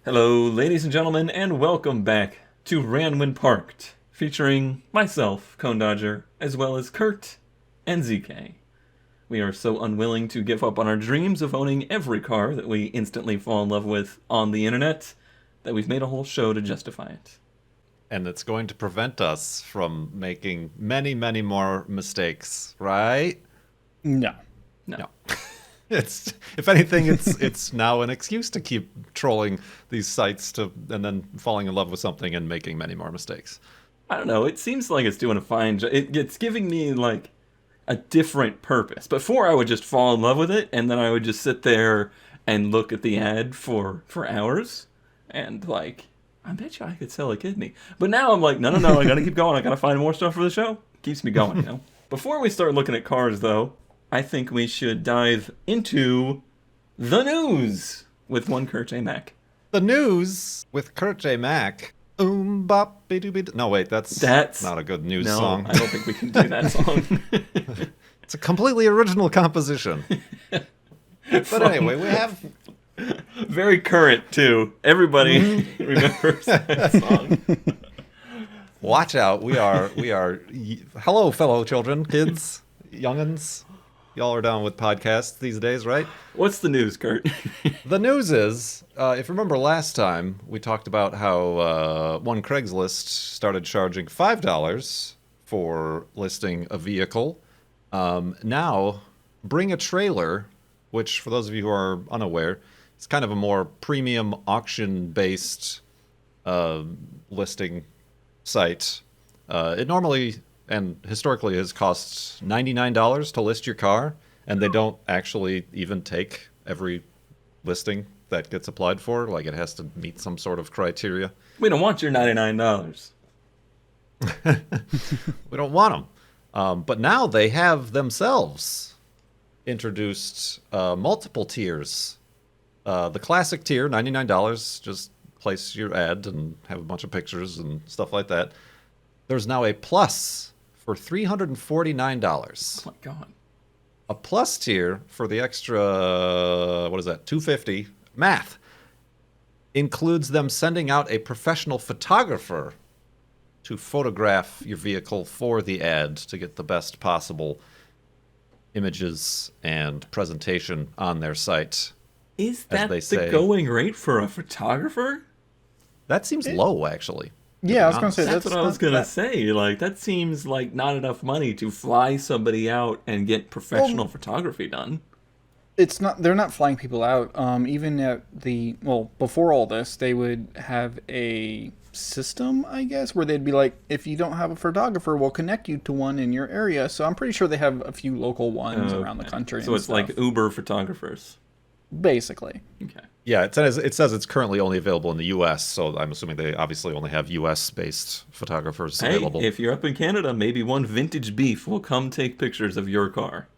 Hello, ladies and gentlemen, and welcome back to Ran When Parked, featuring myself, Cone Dodger, as well as Kurt and ZK. We are so unwilling to give up on our dreams of owning every car that we instantly fall in love with on the internet that we've made a whole show to justify it. And it's going to prevent us from making many, many more mistakes, right? No. No. It's, if anything, it's now an excuse to keep trolling these sites and then falling in love with something and making many more mistakes. I don't know, it seems like it's doing a fine job. It's giving me, like, a different purpose. Before, I would just fall in love with it, and then I would just sit there and look at the ad for hours, and, like, I bet you I could sell a kidney. But now I'm like, no, I gotta keep going. I gotta find more stuff for the show. Keeps me going, you know? Before we start looking at cars, though, I think we should dive into the news with one Kurt J. Mack. The news with Kurt J. Mack. No, wait, that's not a good news song. I don't think we can do that song. It's a completely original composition. But anyway, we have... Very current, too. Everybody remembers that song. Watch out. We are... Hello, fellow children, kids, youngins. Y'all are down with podcasts these days, right? What's the news, Kurt? The news is, if you remember last time, we talked about how one Craigslist started charging $5 for listing a vehicle. Now, Bring a Trailer, which for those of you who are unaware, is kind of a more premium auction-based listing site. It normally and historically has cost $99 to list your car, and they don't actually even take every listing that gets applied for. Like, it has to meet some sort of criteria. We don't want your $99. We don't want them. But now they have themselves introduced multiple tiers. The classic tier, $99, just place your ad and have a bunch of pictures and stuff like that. There's now a plus for $349. Oh my god. A plus tier for the extra, what is that, $250, math, includes them sending out a professional photographer to photograph your vehicle for the ad to get the best possible images and presentation on their site. Is that the going rate for a photographer? That seems low, actually. Yeah, I was going to say that's what I was going to say. Like, that seems like not enough money to fly somebody out and get professional photography done. It's not. They're not flying people out. Even at before all this, they would have a system, I guess, where they'd be like, if you don't have a photographer, we'll connect you to one in your area. So I'm pretty sure they have a few local ones around the country. So it's like Uber photographers. Basically. Okay. Yeah, it says it's currently only available in the U.S., so I'm assuming they obviously only have U.S.-based photographers available. Hey, if you're up in Canada, maybe one Vintage Beef will come take pictures of your car.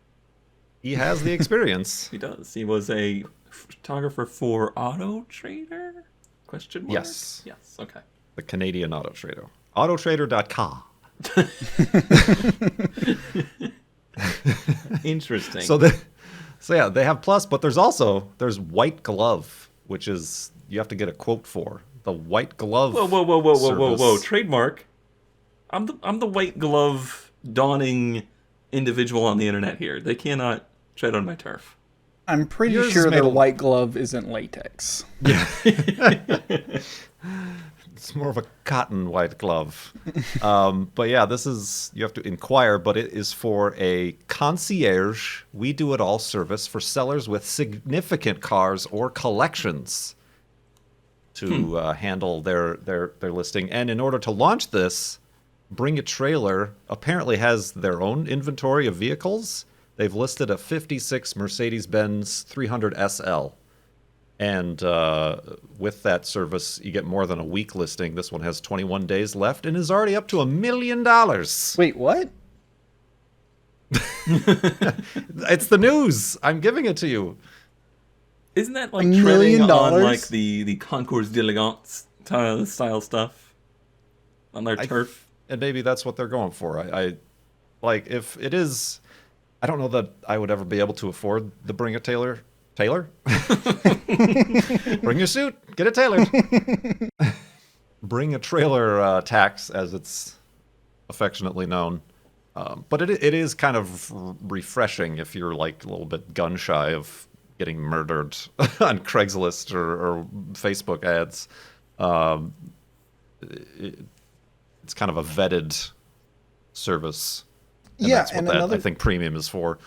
He has the experience. He does. He was a photographer for Auto Trader? Question mark? Yes. Yes, okay. The Canadian Auto Trader. Autotrader.com. Interesting. So yeah, they have plus, but there's White Glove, which is you have to get a quote for the White Glove. Whoa! Trademark. I'm the White Glove donning individual on the internet here. They cannot tread on my turf. I'm pretty sure their white glove isn't latex. Yeah. It's more of a cotton white glove. But yeah, you have to inquire, but it is for a concierge, we do it all service for sellers with significant cars or collections to handle their listing. And in order to launch this, Bring a Trailer apparently has their own inventory of vehicles. They've listed a 56 Mercedes-Benz 300 SL. And with that service, you get more than a week listing. This one has 21 days left and is already up to $1 million. Wait, what? It's the news. I'm giving it to you. Isn't that like $1 million on like the Concours d'Elegance style stuff on their turf? And maybe that's what they're going for. I like if it is. I don't know that I would ever be able to afford the Bring a Tailor? Bring your suit. Get it tailored. Bring a trailer tax, as it's affectionately known. But it is kind of refreshing if you're like a little bit gun shy of getting murdered on Craigslist or Facebook ads. It's kind of a vetted service. And that's what I think premium is for.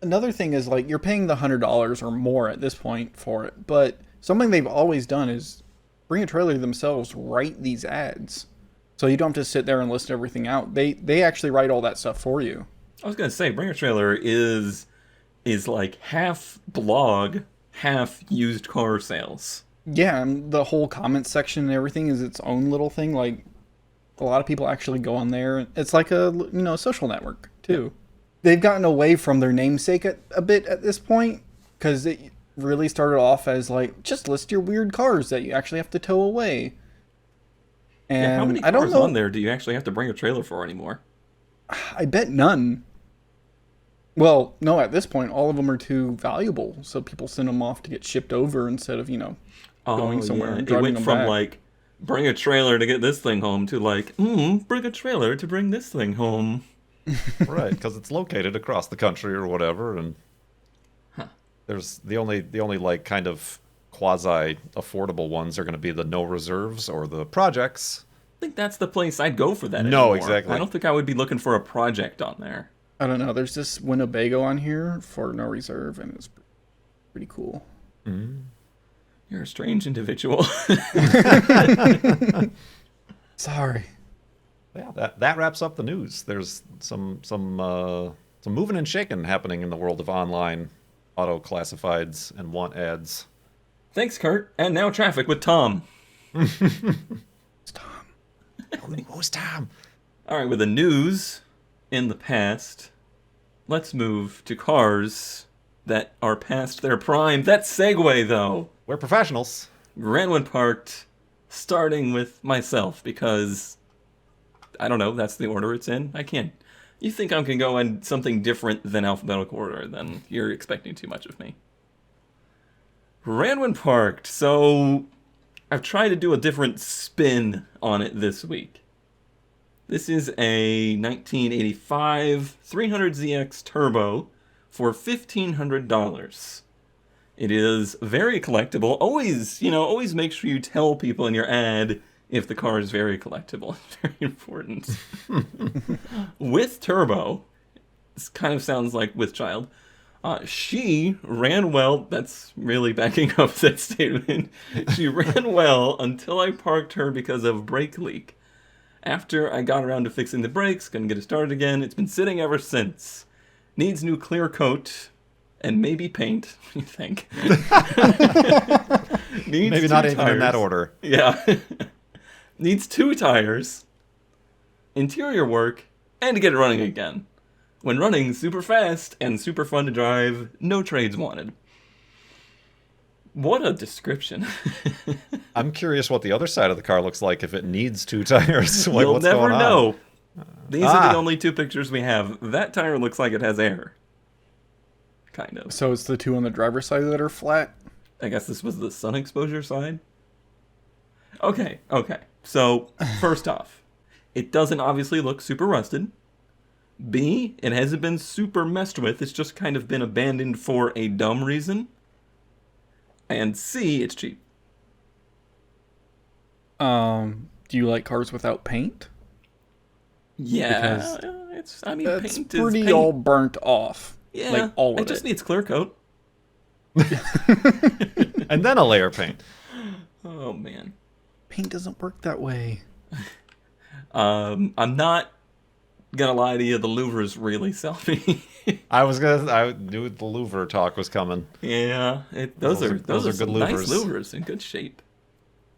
Another thing is, like, you're paying the $100 or more at this point for it, but something they've always done is Bring a Trailer themselves write these ads. So you don't have to sit there and list everything out. They actually write all that stuff for you. I was going to say, Bring a Trailer is like half blog, half used car sales. Yeah, and the whole comment section and everything is its own little thing. Like, a lot of people actually go on there. It's like a social network, too. They've gotten away from their namesake a bit at this point, because it really started off as like, just list your weird cars that you actually have to tow away. And how many cars on there do you actually have to bring a trailer for anymore? I bet none. Well, no, at this point, all of them are too valuable, so people send them off to get shipped over instead of, going somewhere and driving them back. It went from, like, bring a trailer to get this thing home to, like, bring a trailer to bring this thing home. Right, because it's located across the country or whatever, and there's the only like kind of quasi affordable ones are going to be the no reserves or the projects. I think that's the place I'd go for that. No, anymore. exactly. I don't think I would be looking for a project on there. I don't know. There's this Winnebago on here for no reserve, and it's pretty cool. Mm. You're a strange individual. Sorry. Yeah, that wraps up the news. There's some moving and shaking happening in the world of online auto classifieds and want ads. Thanks, Kurt. And now traffic with Tom. It's Tom. Who's Tom? All right, with the news in the past, let's move to cars that are past their prime. That segue, though. We're professionals. Ran when parked, starting with myself, because I don't know, that's the order it's in. I can't. You think I can go in something different than alphabetical order, then you're expecting too much of me. Ran when parked. So I've tried to do a different spin on it this week. This is a 1985 300ZX Turbo for $1,500. It is very collectible. Always make sure you tell people in your ad if the car is very collectible. It's very important. With turbo, this kind of sounds like with child. She ran well. That's really backing up that statement. She ran well until I parked her because of brake leak. After I got around to fixing the brakes, couldn't get it started again. It's been sitting ever since. Needs new clear coat and maybe paint. What do you think? Maybe not even in that order. Yeah. Needs 2 tires, interior work, and to get it running again. When running, super fast and super fun to drive, no trades wanted. What a description. I'm curious what the other side of the car looks like if it needs 2 tires. Like, You'll what's never going on? know. These are the only 2 pictures we have. That tire looks like it has air. Kind of. So it's the 2 on the driver's side that are flat? I guess this was the sun exposure side. Okay. So, first off, it doesn't obviously look super rusted. B, it hasn't been super messed with. It's just kind of been abandoned for a dumb reason. And C, it's cheap. Do you like cars without paint? Yeah, it's paint pretty is paint. all burnt off. Yeah, like all of it just needs clear coat. And then a layer of paint. Oh man, paint doesn't work that way. I'm not gonna lie to you. The louvers really sell me. I knew the louver talk was coming. Yeah, those are good louvers. Nice louvers in good shape.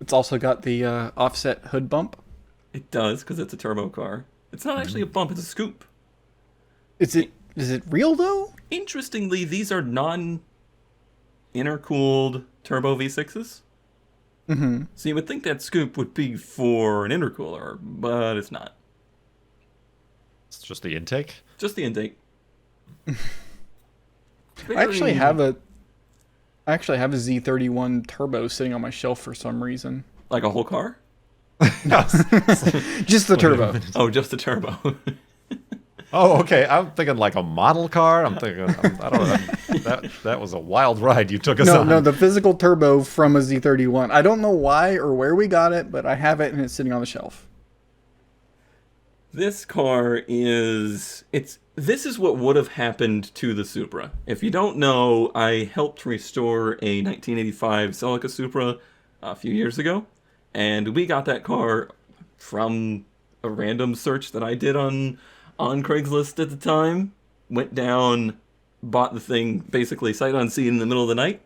It's also got the offset hood bump. It does because it's a turbo car. It's not actually a bump; it's a scoop. Is it real though? Interestingly, these are non-intercooled turbo V6s. Mm-hmm. So you would think that scoop would be for an intercooler, but it's not. It's just the intake? Just the intake. I actually have I actually have a Z31 Turbo sitting on my shelf for some reason. Like a whole car? Just the turbo. Oh, just the turbo. Oh, okay. I'm thinking like a model car. I'm thinking, I don't know. That was a wild ride you took us on. No, the physical turbo from a Z31. I don't know why or where we got it, but I have it and it's sitting on the shelf. This car is this is what would have happened to the Supra. If you don't know, I helped restore a 1985 Celica Supra a few years ago, and we got that car from a random search that I did on Craigslist at the time. Went down, bought the thing basically sight unseen in the middle of the night.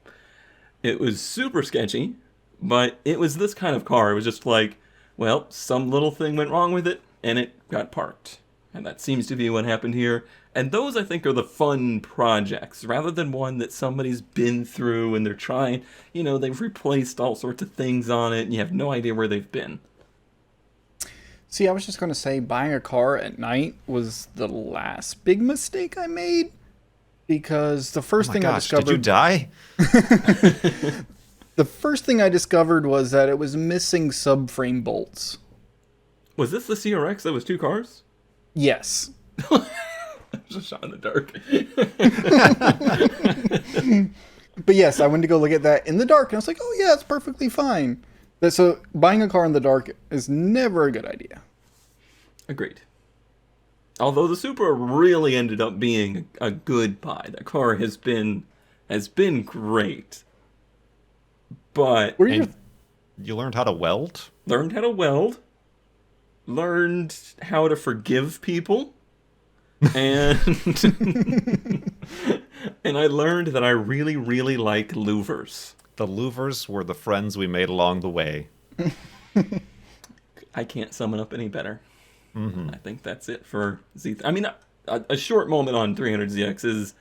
It was super sketchy, but it was this kind of car. It was just like, well, some little thing went wrong with it, and it got parked. And that seems to be what happened here. And those, I think, are the fun projects, rather than one that somebody's been through and they're trying, they've replaced all sorts of things on it, and you have no idea where they've been. See, I was just going to say buying a car at night was the last big mistake I made. Because the first thing I discovered... Did you die? The first thing I discovered was that it was missing subframe bolts. Was this the CRX that was two cars? Yes. I was just shot in the dark. But yes, I went to go look at that in the dark, and I was like, oh yeah, it's perfectly fine. So buying a car in the dark is never a good idea. Agreed. Although the Supra really ended up being a good buy. That car has been great. But you learned how to weld? Learned how to weld. Learned how to forgive people. And and I learned that I really, really like louvers. The louvers were the friends we made along the way. I can't sum it up any better. Mm-hmm. I think that's it for Z. I mean, a short moment on 300ZX is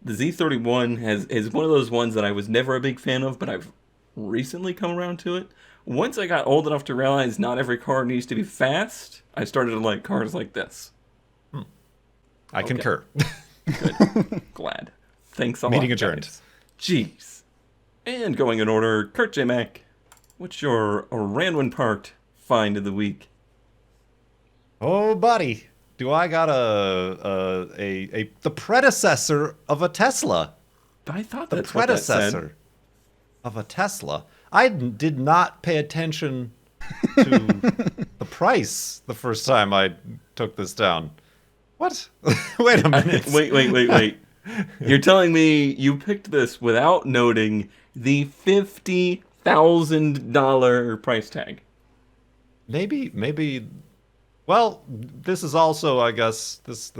the Z31 is one of those ones that I was never a big fan of, but I've recently come around to it. Once I got old enough to realize not every car needs to be fast, I started to like cars like this. I concur. Good. Glad. Thanks a lot. Meeting adjourned. Guys. Jeez. And going in order, Kurt J. Mack, what's your Ranwin Parked find of the week? Oh, buddy. Do I got the predecessor of a Tesla? I thought The that's what that said. predecessor of a Tesla. I did not pay attention to the price the first time I took this down. What? Wait a minute. Wait. You're telling me you picked this without noting the $50,000 price tag? Maybe. Well, this is also, I guess, this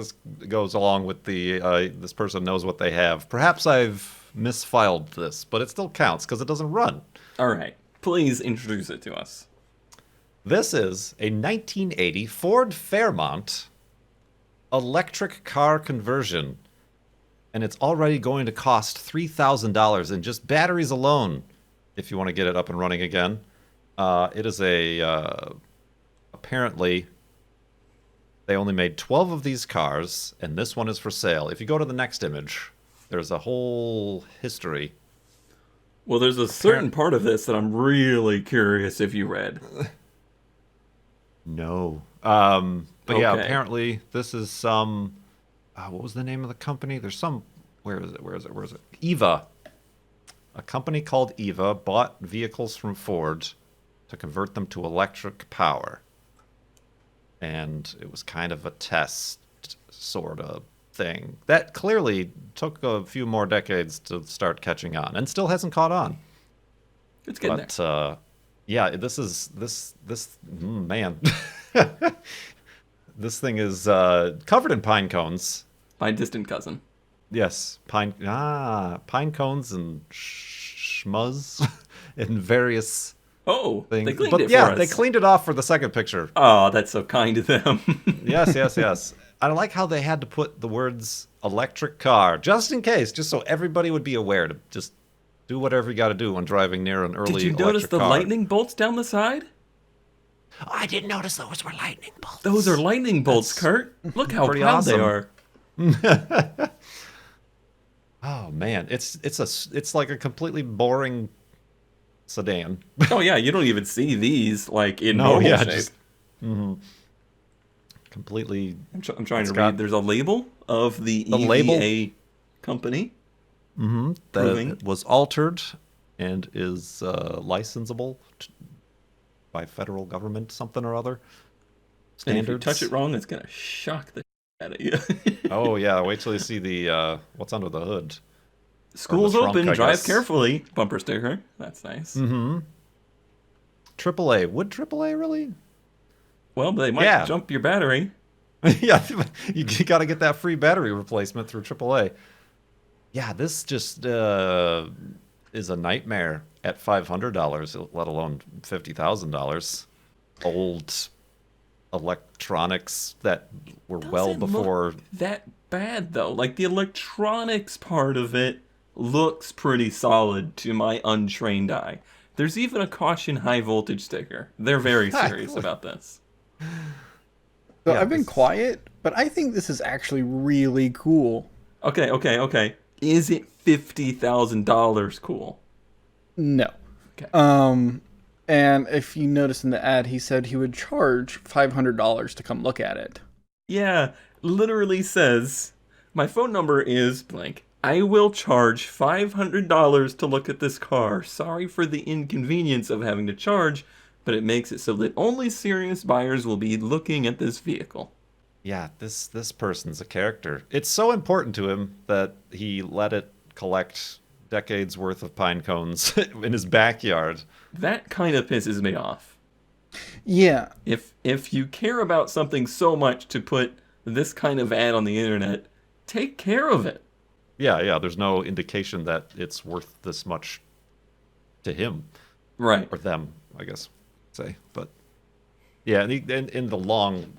goes along with the this person knows what they have. Perhaps I've misfiled this, but it still counts because it doesn't run. All right. Please introduce it to us. This is a 1980 Ford Fairmont electric car conversion, and it's already going to cost $3,000 in just batteries alone if you want to get it up and running again. It is apparently they only made 12 of these cars, and this one is for sale. If you go to the next image, there's a whole history. Well, there's a certain part of this that I'm really curious if you read. No. But yeah, Okay. apparently this is some... what was the name of the company? There's some... Where is it? EVA. A company called EVA bought vehicles from Ford to convert them to electric power. And it was kind of a test sort of thing. That clearly took a few more decades to start catching on, and still hasn't caught on. It's getting there. But yeah, this man. This thing is covered in pine cones. My distant cousin. Yes, pine cones and schmuzz in various Oh, things. they cleaned But it yeah, for us. they cleaned it off for the second picture. Oh, that's so kind of them. Yes. I like how they had to put the words electric car, just in case, just so everybody would be aware to just do whatever you got to do when driving near an early Did you electric notice the car. lightning bolts down the side? I didn't notice those were lightning bolts. Those are lightning bolts, Kurt. Look how pretty proud they awesome. are. Oh man, it's like a completely boring sedan. Oh yeah, you don't even see these like in No, normal yeah, shape. just completely. I'm trying It's to got read. There's a label of the the label EVA company. that proving- it was altered and is licensable by federal government, something or other. And if Standards. you touch it wrong, it's gonna shock the shit out of you. Oh yeah, wait till you see the what's under the hood. School's trunk, open. I Drive guess. carefully. Bumper sticker. That's nice. AAA. Would AAA really? Well, they might Yeah. jump your battery. Yeah, you got to get that free battery replacement through AAA. Yeah, this just is a nightmare at $500, let alone $50,000. Old electronics that were well Doesn't before. look that bad though. Like the electronics part of it looks pretty solid to my untrained eye. There's even a caution high voltage sticker. They're very serious about this. So Yeah, I've been this- quiet, but I think this is actually really cool. Okay. Is it $50,000 cool? No. Okay. And if you notice in the ad, he said he would charge $500 to come look at it. Yeah, literally says, my phone number is blank. I will charge $500 to look at this car. Sorry for the inconvenience of having to charge, but it makes it so that only serious buyers will be looking at this vehicle. Yeah, this person's a character. It's so important to him that he let it collect decades worth of pine cones in his backyard. That kind of pisses me off. Yeah. If you care about something so much to put this kind of ad on the internet, take care of it. Yeah, there's no indication that it's worth this much to him. Right. Or them, I guess, say. But yeah, and in the long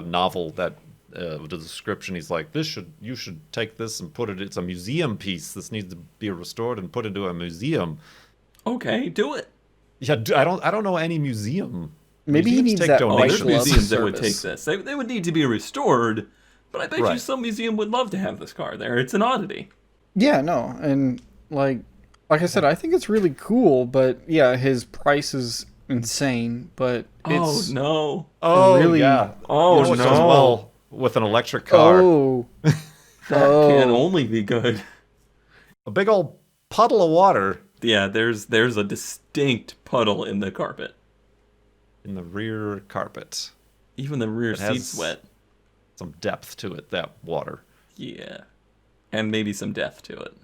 novel that the description, he's like, you should take this and put it. It's a museum piece. This needs to be restored and put into a museum. Okay, do it. Yeah, I don't know any museum. Maybe he Museums needs take that Oh, white there's donations. glove museums that would take service. this. They would need to be restored, but I bet you Right. some museum would love to have this car there. It's an oddity. Yeah, no. And like I said, I think it's really cool, but yeah, his price is insane, but Oh it's no. Oh really- yeah. Oh, You know what no. goes well with an electric car? Oh. That Oh. can only be good. A big old puddle of water Yeah, there's a distinct puddle in the carpet. in the rear carpet. Even the rear It has- seat's wet. Some depth to it, that water. Yeah. And maybe some death to it.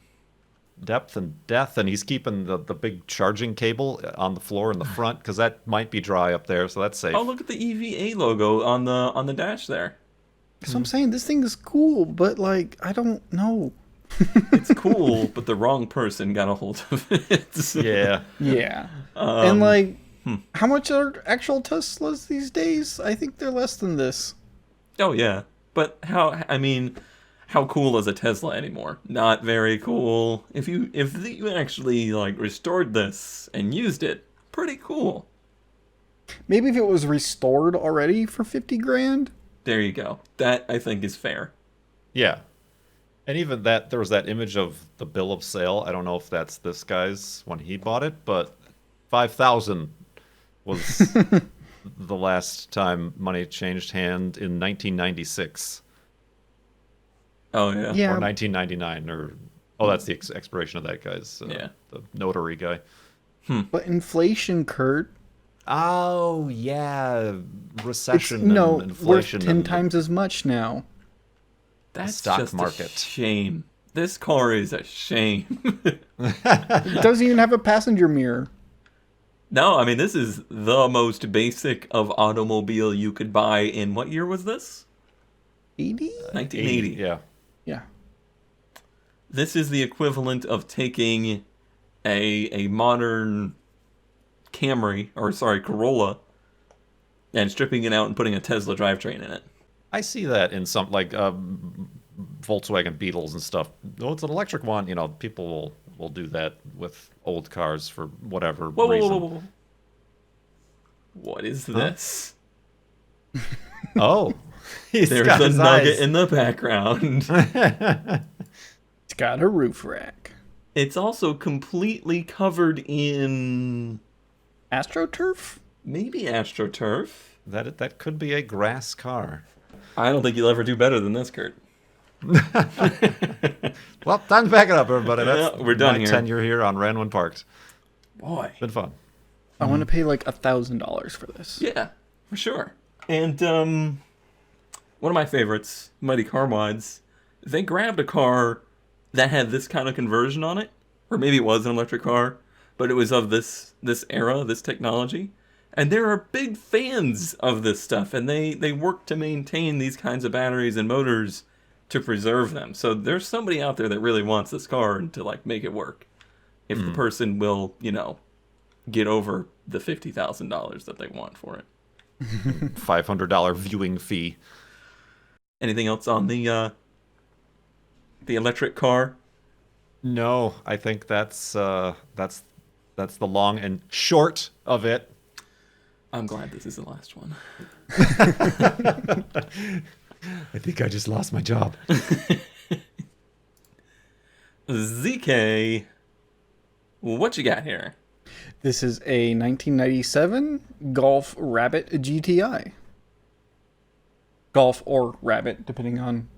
Depth and death, and he's keeping the big charging cable on the floor in the front because that might be dry up there, so that's safe. Oh, look at the EVA logo on the dash there. So I'm saying this thing is cool, but like I don't know. It's cool, but the wrong person got a hold of it. Yeah. Yeah. And like how much are actual Teslas these days? I think they're less than this. Oh yeah, but how cool is a Tesla anymore? Not very cool. If you actually like restored this and used it, pretty cool. Maybe if it was restored already for 50 grand. There you go. That I think is fair. Yeah. And even that, there was that image of the bill of sale. I don't know if that's this guy's when he bought it, but 5,000 was the last time money changed hand in 1996 Oh yeah. Yeah. or 1999 or that's the expiration of that guy's Yeah. the notary guy. But inflation, Kurt, Oh yeah, it's recession and worth inflation 10 times as much now. That's stock just market. a shame. This car is a shame. It doesn't even have a passenger mirror. No, I mean this is the most basic of automobile you could buy in what year was this? 80? 1980. Yeah. Yeah. This is the equivalent of taking a modern Camry, or sorry, Corolla, and stripping it out and putting a Tesla drivetrain in it. I see that in some like Volkswagen Beetles and stuff. Oh, it's an electric one. You know, people will do that with old cars for whatever Whoa, whoa, reason. whoa, whoa, whoa. What is this? Oh, he's There's got a his nugget eyes. in the background. It's got a roof rack. It's also completely covered in AstroTurf? maybe AstroTurf. That could be a grass car. I don't think you'll ever do better than this, Kurt. Well, time to pack it up, everybody. That's we're done my here. tenure here on Ranwin Parks. Boy. Been fun. I want to pay like $1,000 for this. Yeah, for sure. And one of my favorites, Mighty Car Mods, they grabbed a car that had this kind of conversion on it, or maybe it was an electric car, but it was of this era, this technology. And there are big fans of this stuff, and they work to maintain these kinds of batteries and motors to preserve them. So there's somebody out there that really wants this car and to like make it work. If the person will, get over the $50,000 that they want for it. $500 viewing fee. Anything else on the electric car? No, I think that's the long and short of it. I'm glad this is the last one. I think I just lost my job. ZK, what you got here? This is a 1997 Golf Rabbit GTI. Golf or Rabbit, depending on...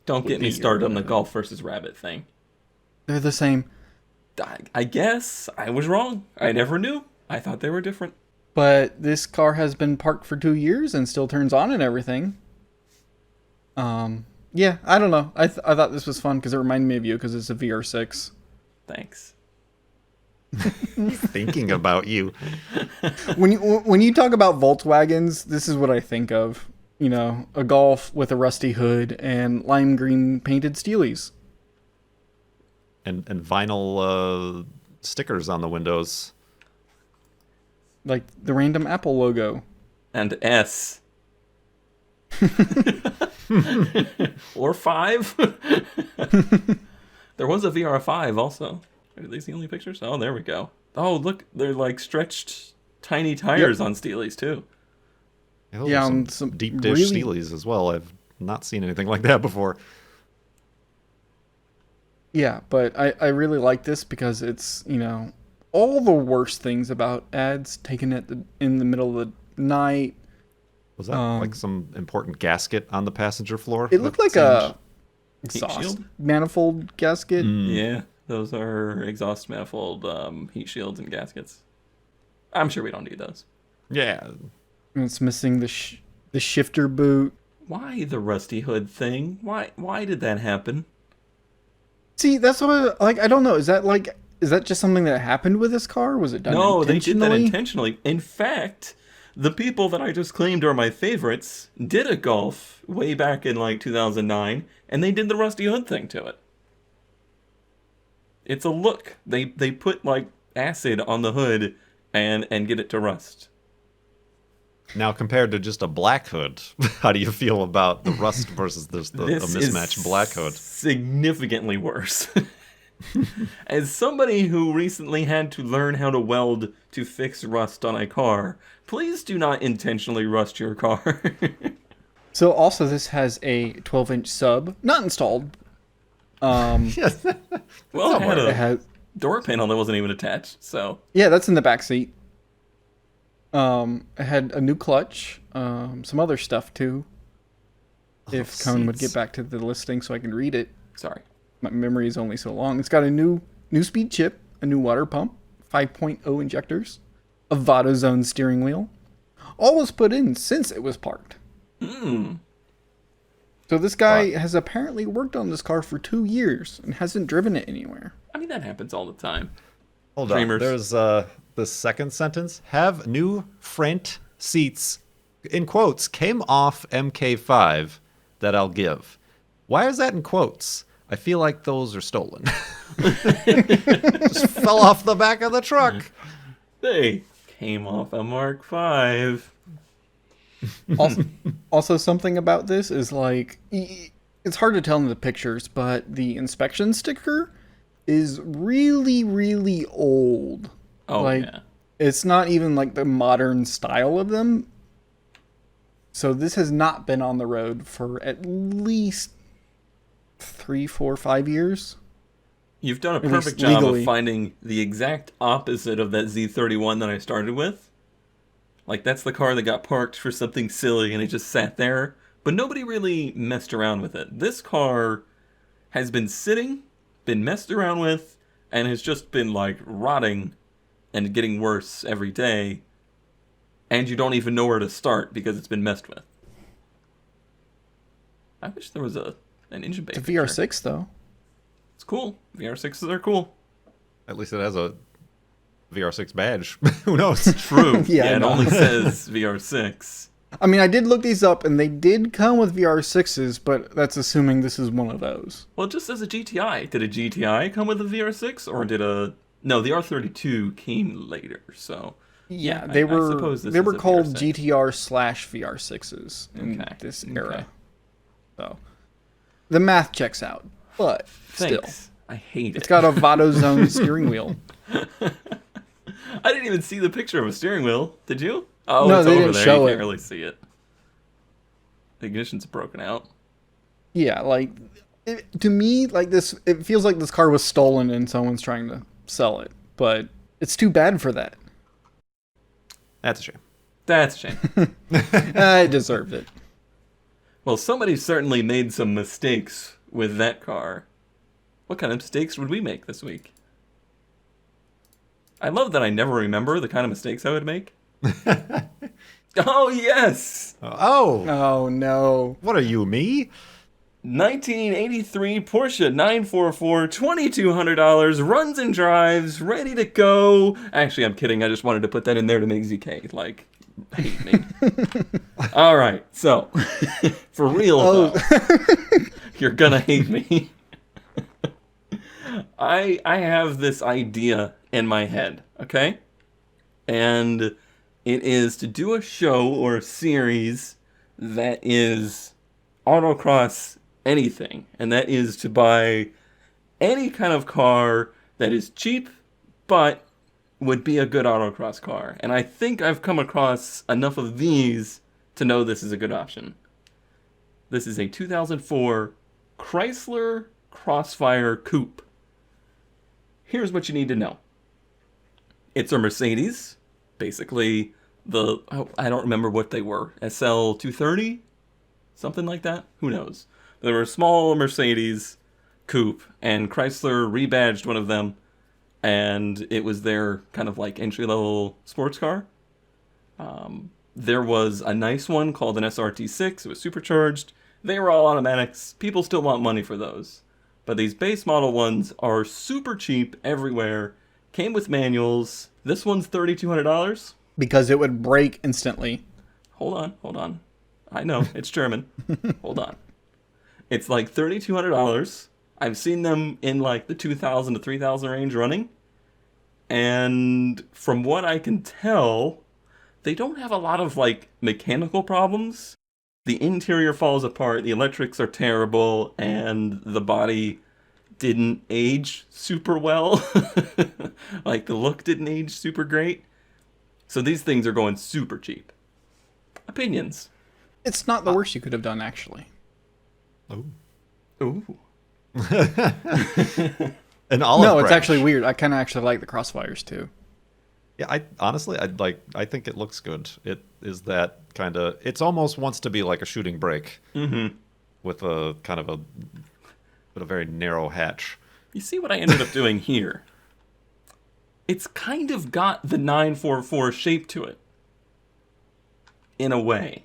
Don't get me started on the Golf versus Rabbit thing. They're the same. I guess I was wrong. I never knew. I thought they were different. But this car has been parked for 2 years and still turns on and everything. Yeah, I don't know. I thought this was fun because it reminded me of you because it's a VR6. Thanks. Thinking about you. When you talk about Volkswagens, this is what I think of. A Golf with a rusty hood and lime green painted Steelies. And vinyl stickers on the windows. Like the random Apple logo. And S. Or 5. There was a VR5 also. Are these the only pictures? Oh, there we go. Oh, look, they're like stretched tiny tires on Steelies too. Those Yeah, are some deep dish really- Steelies as well. I've not seen anything like that before. Yeah, but I really like this because it's, all the worst things about ads taken in the middle of the night. Was that like some important gasket on the passenger floor? It looked like a exhaust shield? manifold gasket. Yeah, those are exhaust manifold heat shields and gaskets. I'm sure we don't need those. Yeah. And it's missing the shifter boot. Why the rusty hood thing? Why did that happen? See, that's what I don't know. Is that just something that happened with this car? Was it done No, they did that intentionally? intentionally. In fact, the people that I just claimed are my favorites did a Golf way back in like 2009, and they did the rusty hood thing to it. It's a look. They put like acid on the hood and get it to rust. Now, compared to just a black hood, how do you feel about the rust versus the mismatched black hood? Significantly worse. As somebody who recently had to learn how to weld to fix rust on a car, please do not intentionally rust your car. So also this has a 12-inch sub, not installed. Yes. Well, it had It a has, door panel that wasn't even attached, so... yeah, that's in the back seat. It had a new clutch, some other stuff too. If Cone would get back to the listing so I can read it. Sorry. My memory is only so long. It's got a new speed chip, a new water pump, 5.0 injectors, a Vado Zone steering wheel. All was put in since it was parked. So this guy has apparently worked on this car for 2 years and hasn't driven it anywhere. I mean, that happens all the time. Hold on. Framers. There's the second sentence. Have new front seats, in quotes, came off MK5 that I'll give. Why is that in quotes? I feel like those are stolen. Just fell off the back of the truck. They came off a Mark V. Also, something about this is like, it's hard to tell in the pictures, but the inspection sticker is really, really old. Oh, like, yeah. It's not even like the modern style of them. So this has not been on the road for at least 3, 4, 5 years. You've done a At least perfect job legally. of finding the exact opposite of that Z31 that I started with. Like, that's the car that got parked for something silly and it just sat there, but nobody really messed around with it. This car has been sitting, been messed around with, and has just been, like, rotting and getting worse every day, and you don't even know where to start because it's been messed with. I wish there was an engine bay It's a picture. VR6 though. It's cool. VR6s are cool. At least it has a VR6 badge. Who knows? True. Yeah, I it know. only says VR6. I mean, I did look these up, and they did come with VR6s, but that's assuming this is one of those. Well, it just says a GTI. Did a GTI come with a VR6, or did a... No, the R32 came later, so... Yeah, I they were suppose this they is were a called VR6. GTR/VR6s in Okay, this okay. era. So the math checks out, but still, Thanks. I hate it. it's got a Vado Zone steering wheel. I didn't even see the picture of a steering wheel. Did you? Oh, No, it's they over didn't there. show You it. can't really see it. The ignition's broken out. Yeah, like to me, like this, it feels like this car was stolen and someone's trying to sell it, but it's too bad for that. That's a shame. That's a shame. I deserved it. Well, somebody certainly made some mistakes with that car. What kind of mistakes would we make this week? I love that I never remember the kind of mistakes I would make. Oh, yes! Oh, Oh no. what are you, me? 1983 Porsche 944, $2,200, runs and drives, ready to go. Actually, I'm kidding. I just wanted to put that in there to make ZK, like, hate me. All right, so, for real, though, you're gonna hate me. I have this idea in my head, okay? And it is to do a show or a series that is autocross anything, and that is to buy any kind of car that is cheap but would be a good autocross car. And I think I've come across enough of these to know this is a good option. This is a 2004 Chrysler Crossfire Coupe. Here's what you need to know. It's a Mercedes, basically I don't remember what they were, SL 230? Something like that? Who knows? They were a small Mercedes coupe, and Chrysler rebadged one of them, and it was their kind of like entry-level sports car. There was a nice one called an SRT6. It was supercharged. They were all automatics. People still want money for those. But these base model ones are super cheap everywhere. Came with manuals. This one's $3,200. Because it would break instantly. Hold on. I know, it's German. Hold on. It's like $3,200. I've seen them in like the 2,000 to 3,000 range running. And from what I can tell, they don't have a lot of like mechanical problems. The interior falls apart, the electrics are terrible, and the body didn't age super well. Like the look didn't age super great. So these things are going super cheap. Opinions. It's not the worst you could have done, actually. Oh. Ooh. An olive No, it's branch. actually weird. I kind of actually like the Crossfires too. Yeah, I think it looks good. It is that kind of. It's almost wants to be like a shooting brake. Mm-hmm. With a kind of a very narrow hatch. You see what I ended up doing here? It's kind of got the 944 shape to it. In a way.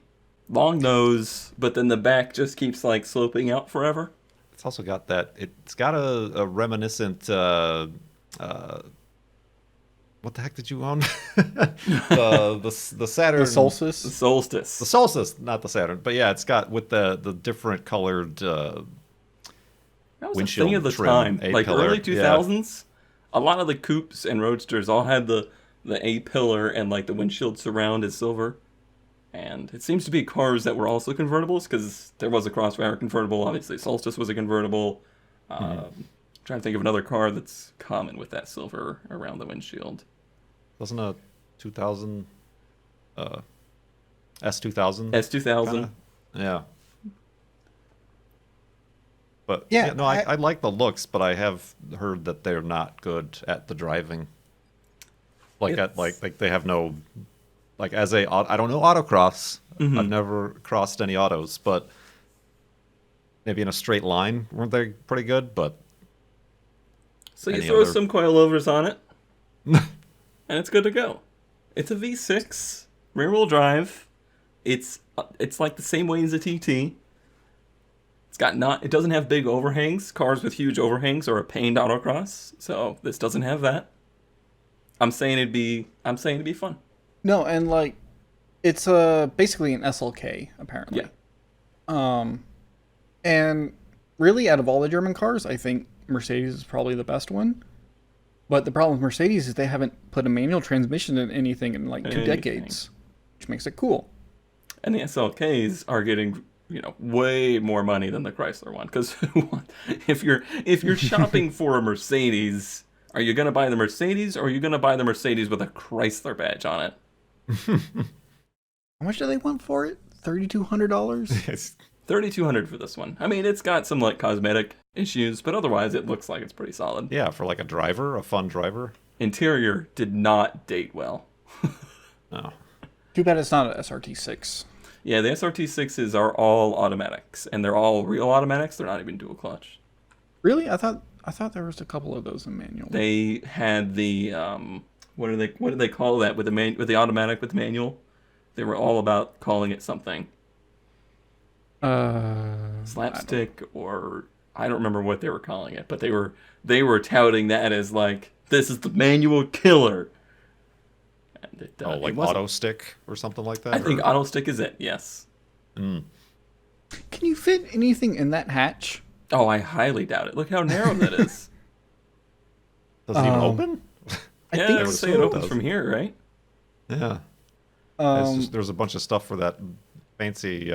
Long nose, but then the back just keeps like sloping out forever. It's also got that. It's got a reminiscent. What the heck did you own? the Saturn. The Solstice. The Solstice. The Solstice, not the Saturn, but yeah, it's got with the different colored. That was a windshield thing of the trim, time. Like A-pillar, early 2000s, a lot of the coupes and roadsters all had the A-pillar and like the windshield surround is silver. And it seems to be cars that were also convertibles, because there was a Crossfire convertible. Obviously, Solstice was a convertible. Trying to think of another car that's common with that silver around the windshield. Wasn't a 2000 S2000? S2000. Yeah. But Yeah, no, I like the looks, but I have heard that they're not good at the driving. Like they have no, like I don't know autocross. I've never crossed any autos, but maybe in a straight line, weren't they pretty good? But So you any throw other- some coilovers on it, and it's good to go. It's a V6 rear-wheel drive. It's like the same weight as a TT. It doesn't have big overhangs. Cars with huge overhangs are a pain to autocross, so this doesn't have that. I'm saying it'd be fun. No, and like, it's basically an SLK apparently. Yeah. And really, out of all the German cars, I think Mercedes is probably the best one. But the problem with Mercedes is they haven't put a manual transmission in anything in like 2 decades, which makes it cool. And the SLKs are getting, way more money than the Chrysler one. Because if you're shopping for a Mercedes, are you gonna buy the Mercedes or are you gonna buy the Mercedes with a Chrysler badge on it? How much do they want for it? $3,200? it's, $3,200 for this one. I mean, it's got some like cosmetic issues, but otherwise it looks like it's pretty solid. yeah, for like a fun driver. Interior did not date well. No. Too bad it's not an SRT6. Yeah, the SRT6s are all automatics, and they're all real automatics. They're not even dual clutch. Really? I thought there was a couple of those in manual. They had the what do they call that with the automatic with the manual? They were all about calling it something. Slapstick, or I don't remember what they were calling it, but they were touting that as like, this is the manual killer. And like auto stick or something like that? I think auto stick is it, yes. Can you fit anything in that hatch? Oh, I highly doubt it. Look how narrow that is. Does it even open? I Yeah, think I would say it opens from here, right? Yeah. There's a bunch of stuff for that fancy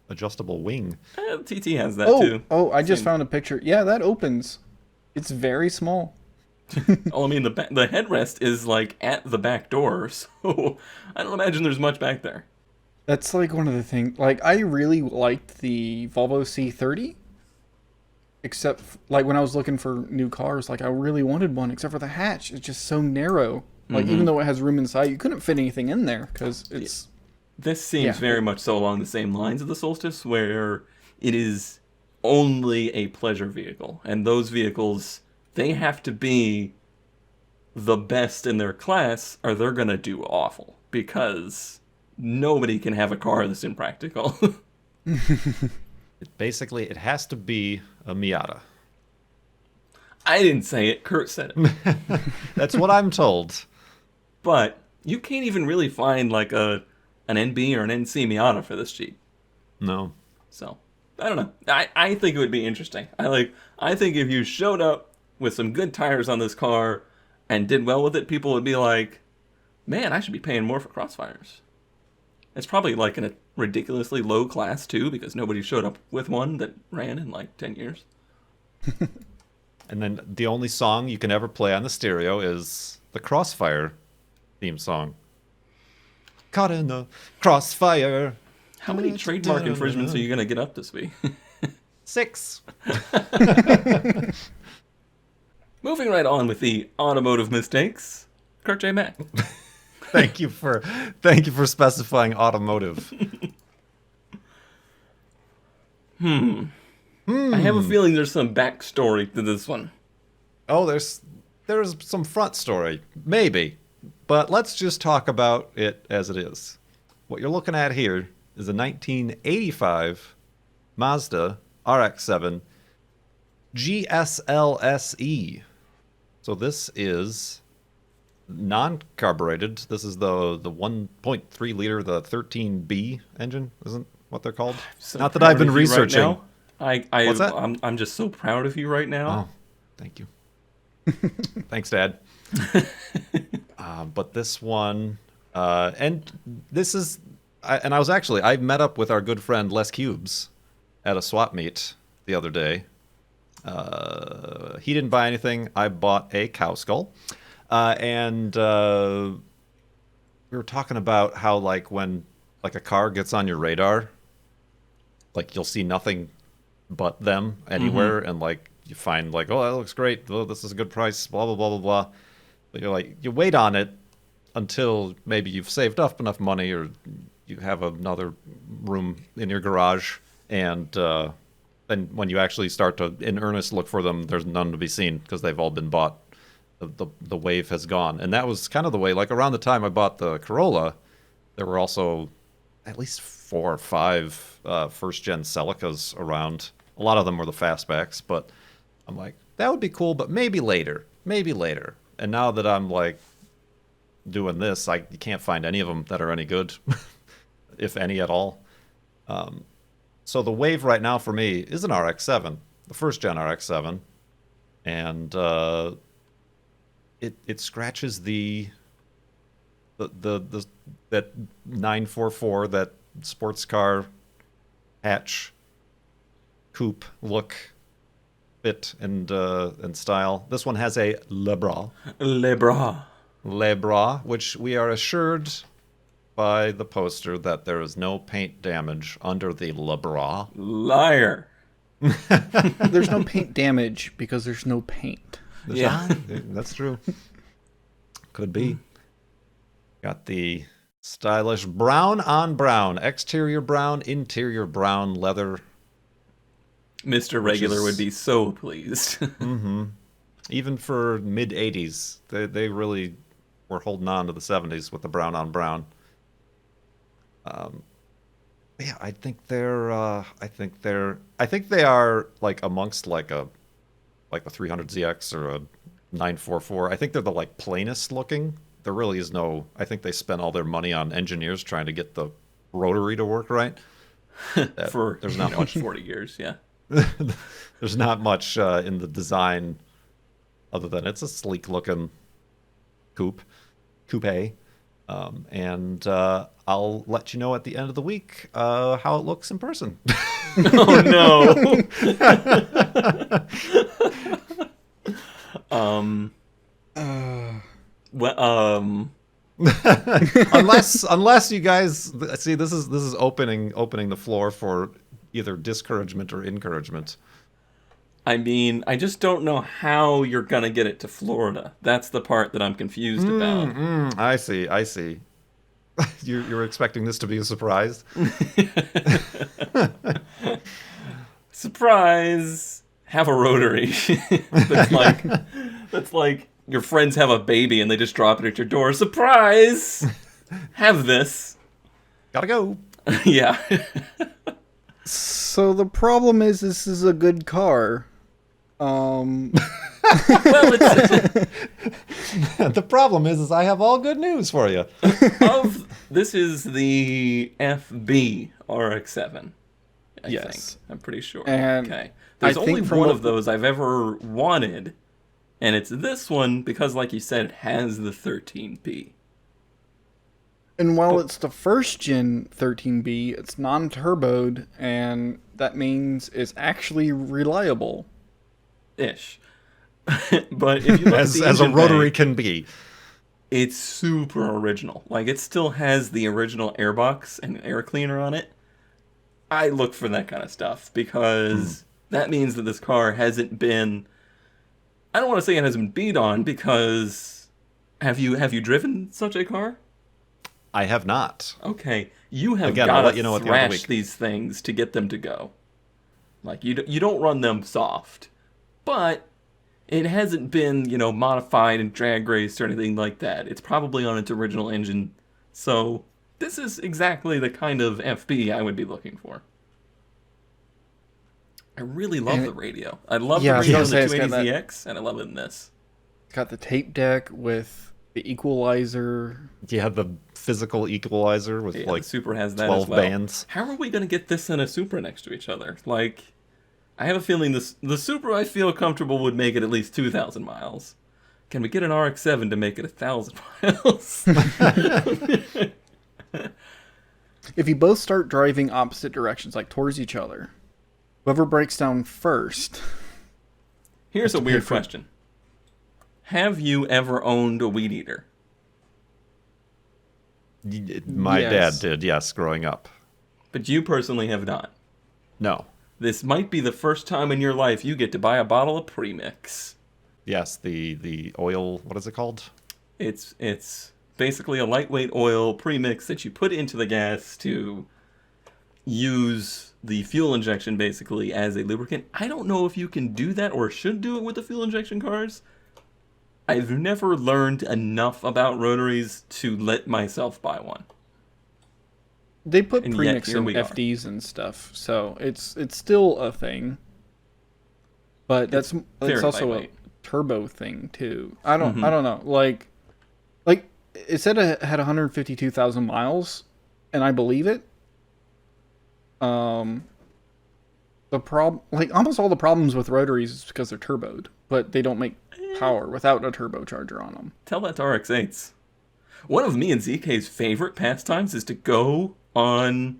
adjustable wing. TT has that too. Oh, I just found a picture. Yeah, that opens. It's very small. Oh, I mean, the headrest is like at the back door, so I don't imagine there's much back there. That's like one of the things. Like, I really liked the Volvo C30. Except, like, when I was looking for new cars, like, I really wanted one, except for the hatch. It's just so narrow. Like, even though it has room inside, you couldn't fit anything in there, because it's... This seems very much so along the same lines of the Solstice, where it is only a pleasure vehicle. And those vehicles, they have to be the best in their class, or they're going to do awful. Because nobody can have a car that's impractical. It has to be a Miata. I didn't say it. Kurt said it. That's what I'm told. But you can't even really find like an NB or an NC Miata for this Jeep. No. So, I don't know. I think it would be interesting. I think if you showed up with some good tires on this car and did well with it, people would be like, man, I should be paying more for Crossfires. It's probably like in a ridiculously low class too, because nobody showed up with one that ran in like 10 years. And then the only song you can ever play on the stereo is the Crossfire theme song. Caught in the crossfire. How many trademark infringements are you going to get up this week? 6. Moving right on with the automotive mistakes, Kurt J. Mack. Thank you for specifying automotive. I have a feeling there's some backstory to this one. Oh, there's some front story, maybe. But let's just talk about it as it is. What you're looking at here is a 1985 Mazda RX-7 GSLSE. So this is non-carbureted. This is the 1.3 liter, the 13B engine, isn't what they're called? So Not that I've been proud of you right researching. now. What's that? I'm just so proud of you right now. Oh, thank you. Thanks, Dad. But this one, and this is, I met up with our good friend Les Cubes at a swap meet the other day. He didn't buy anything. I bought a cow skull. And we were talking about how, like, when like a car gets on your radar, like you'll see nothing butt them anywhere, and like you find like, oh, that looks great, oh, this is a good price, blah blah blah blah blah. But you're like, you wait on it until maybe you've saved up enough money, or you have another room in your garage, and then when you actually start to in earnest look for them, there's none to be seen because they've all been bought. The wave has gone, and that was kind of the way. Like around the time I bought the Corolla, there were also at least 4 or 5 first-gen Celicas around. A lot of them were the fastbacks, but I'm like, that would be cool, but maybe later. Maybe later. And now that I'm, like, doing this, you can't find any of them that are any good, if any at all. So the wave right now for me is an RX-7, the first-gen RX-7, and it scratches the that 944, that sports car hatch coupe look, fit, and style. This one has a Le Bras, which we are assured by the poster that there is no paint damage under the Le Bras. Liar. There's no paint damage because there's no paint. That's true. Could be. Got the stylish brown on brown, exterior brown, interior brown leather. Mr. Regular would be so pleased. Even for mid-'80s, they really were holding on to the '70s with the brown on brown. Yeah, I think they are like amongst like a 300ZX or a 944. I think they're the like plainest looking. There really is no. I think they spent all their money on engineers trying to get the rotary to work right. For there's not much 40 years, yeah. There's not much in the design other than it's a sleek looking coupe. And I'll let you know at the end of the week how it looks in person. Oh no. Unless you guys see, this is opening the floor for either discouragement or encouragement. I mean, I just don't know how you're gonna get it to Florida. That's the part that I'm confused about. I see. You're expecting this to be a surprise? Surprise! Have a rotary. That's like your friends have a baby and they just drop it at your door. Surprise! Have this. Gotta go. Yeah. So the problem is, this is a good car. Well, it's The problem is I have all good news for you. this is the FB RX-7. I Yes. think. I'm pretty sure. And okay. There's I only think from one what- of those I've ever wanted, and it's this one because, like you said, it has the 13B. And while it's the first gen 13B, it's non-turboed, and that means it's actually reliable. Ish. But if you look at the as a engine rotary bay, can be. it's super original. Like, it still has the original airbox and air cleaner on it. I look for that kind of stuff because that means that this car hasn't been... I don't want to say it hasn't been beat on because... Have you driven such a car? I have not. Okay, you have Again, got I'll to let you know at the end of the thrash week. these things to get them to go. Like, you don't run them soft. But it hasn't been, modified and drag raced or anything like that. It's probably on its original engine. So this is exactly the kind of FB I would be looking for. I really love And the radio. I love Yeah, I the was radio gonna in say, it's the got that- 280ZX, and I love it in this. It's got the tape deck with the equalizer. You have the physical equalizer with Yeah, like the Supra has that 12 as well. bands. How are we going to get this and a Supra next to each other? Like, I have a feeling the Supra I feel comfortable would make it at least 2,000 miles. Can we get an RX-7 to make it 1,000 miles? If you both start driving opposite directions, like towards each other, whoever breaks down first. Here's a weird question. Have you ever owned a weed eater? My Yes. dad did, yes, growing up. But you personally have not. No. this might be the first time in your life you get to buy a bottle of premix. Yes, the oil, what is it called? It's basically a lightweight oil premix that you put into the gas to use the fuel injection basically as a lubricant. I don't know if you can do that or should do it with the fuel injection cars. I've never learned enough about rotaries to let myself buy one. They put And yet, premix here in we are. FDs and stuff, so it's still a thing. But it's very also lightweight. a turbo thing too. I don't know. Like it said it had 152,000 miles, and I believe it. The almost all the problems with rotaries is because they're turboed, but they don't make power without a turbocharger on them. Tell that to RX-8s. One of me and ZK's favorite pastimes is to go on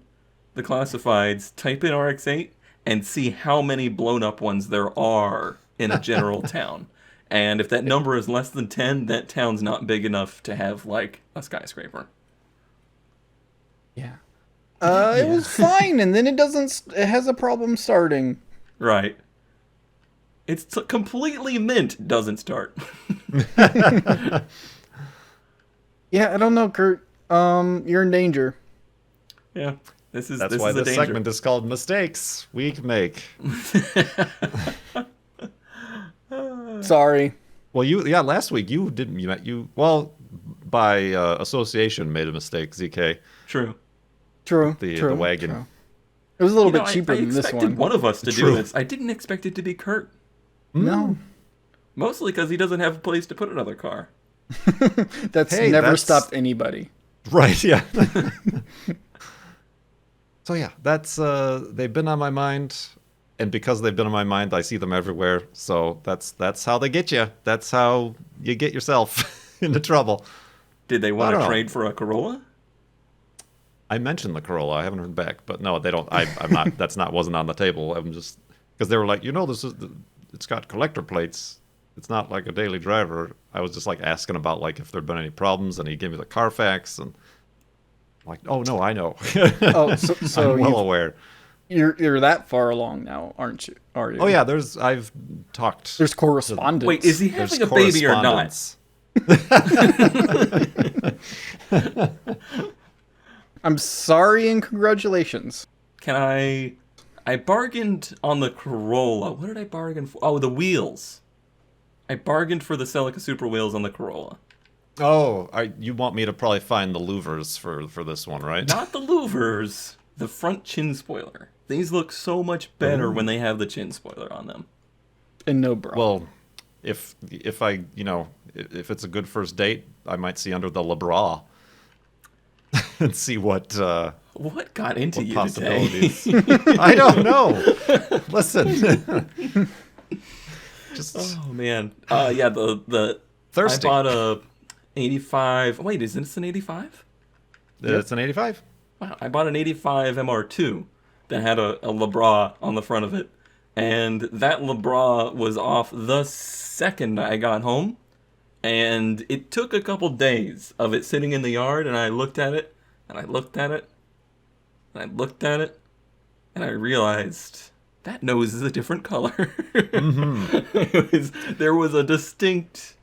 the classifieds, type in RX-8, and see how many blown up ones there are in a general town. And if that number is less than 10, that town's not big enough to have, like, a skyscraper. Yeah. It was fine, and then it has a problem starting. Right. It's completely mint doesn't start. Yeah, I don't know, Kurt. You're in danger. Yeah. That's Why is a this danger. segment is called Mistakes We Make. Sorry. Well, last week you by association made a mistake, ZK. True. True. The wagon. True. It was a little You bit know, cheaper I than this expected one. of us to True. do this. I didn't expect it to be Kurt. No. Mostly because he doesn't have a place to put another car. That's Hey, never that's- stopped anybody. Right, yeah. So yeah, that's they've been on my mind, and because they've been on my mind, I see them everywhere. So that's how they get you. That's how you get yourself into trouble. Did they want don't to know. trade for a Corolla? I mentioned the Corolla. I haven't heard back, but no, they don't. I'm not. Wasn't on the table. I'm just because they were like, it's got collector plates. It's not like a daily driver. I was just like asking about like if there'd been any problems, and he gave me the Carfax, and I'm like, oh no, I know. Oh, so I'm well aware. you're that far along now, aren't you? Are you? Oh yeah, I've talked. There's correspondence. Wait, is he There's having a baby or not? correspondence. I'm sorry and congratulations. Can I bargained on the Corolla. What did I bargain for? Oh, the wheels. I bargained for the Celica Super wheels on the Corolla. Oh, you want me to probably find the louvers for this one, right? Not the louvers, the front chin spoiler. These look so much better when they have the chin spoiler on them. And no bra. Well, if I if it's a good first date, I might see under the LeBras and see what What got into what you today? possibilities. I don't know. Listen, just Oh man. Yeah, the thirsty. I bought a 85. Wait, is this an 85? It's an 85. Wow, I bought an 85 MR2 that had a LeBras on the front of it. And that LeBras was off the second I got home. And it took a couple days of it sitting in the yard, and I looked at it, and I looked at it, and I looked at it, and I realized that nose is a different color. Mm-hmm. There was a distinct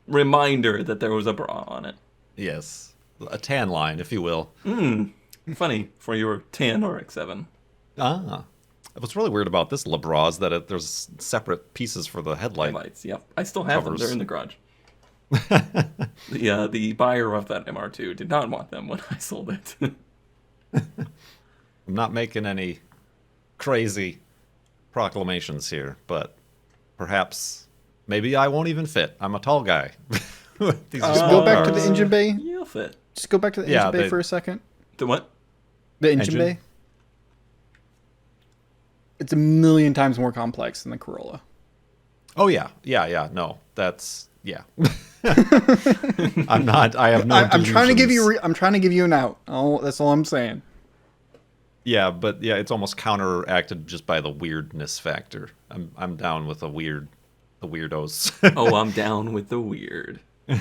reminder that there was a bra on it. Yes, a tan line, if you will. Funny for your tan RX-7. Ah. What's really weird about this LeBras is that there's separate pieces for the headlight. Lights, yep. I still have Covers. them. They're in the garage. The buyer of that MR2 did not want them when I sold it. I'm not making any crazy proclamations here, but perhaps maybe I won't even fit. I'm a tall guy. These are Just small go back to cars. the engine bay. You'll fit. Just go back to the Yeah, engine bay they- for a second. The what? The engine Engine? bay. It's a million times more complex than the Corolla. Oh yeah. No, that's yeah. I'm not. I have no. I'm trying to give you. delusions. I'm trying to give you an out. Oh, that's all I'm saying. Yeah, but yeah, it's almost counteracted just by the weirdness factor. I'm down with the weirdos. Oh, I'm down with the weird. You